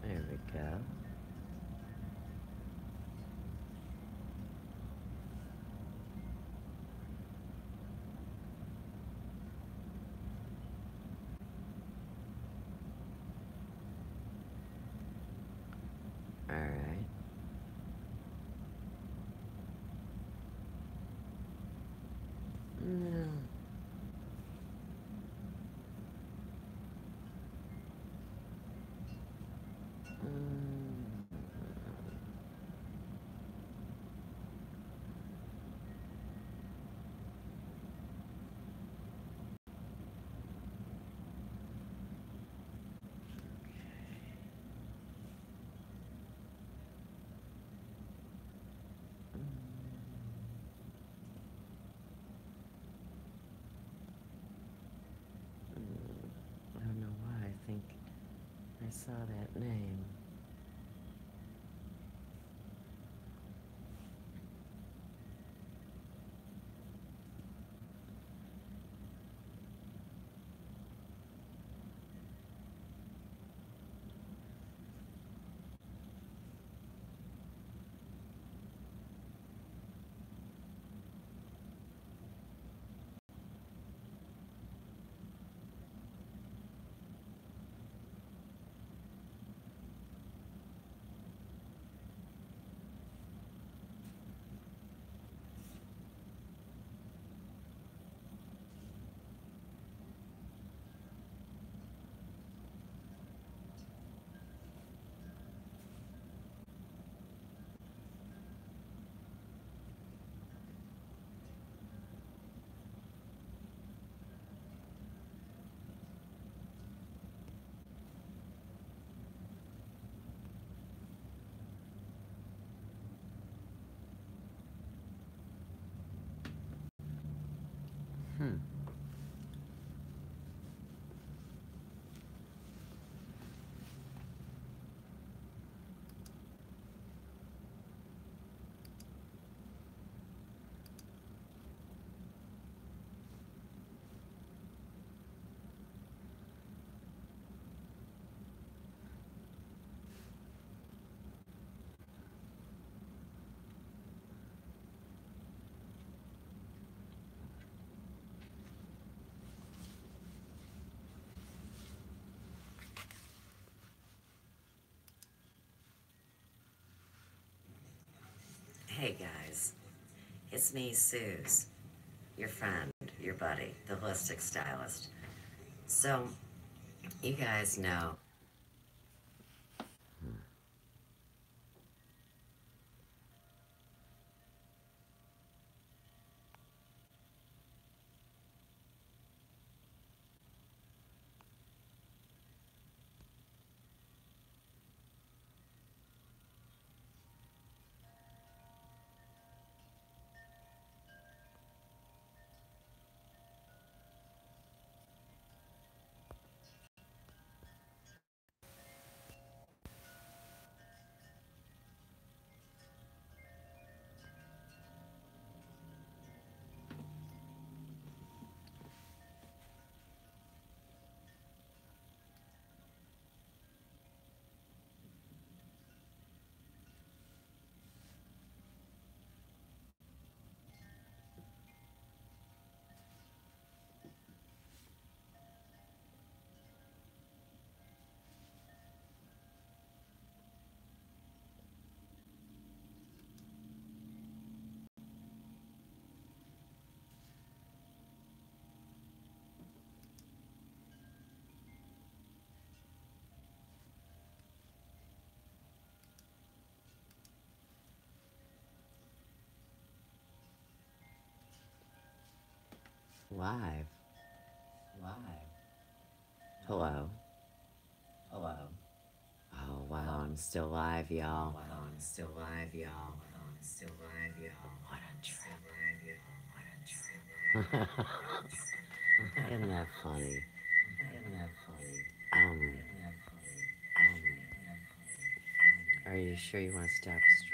There we go. All right. No. I don't know why I think I saw that name. Hmm. Hey guys, it's me, Suze, your friend, your buddy, the holistic stylist. So, you guys know. Live. Live. Hello. Hello. Oh, wow, I'm still live, y'all. Wow, I'm still live, y'all. Wow, I'm still live, y'all. What a trip. Isn't that funny? Isn't that funny? Are you sure you want to stop streaming?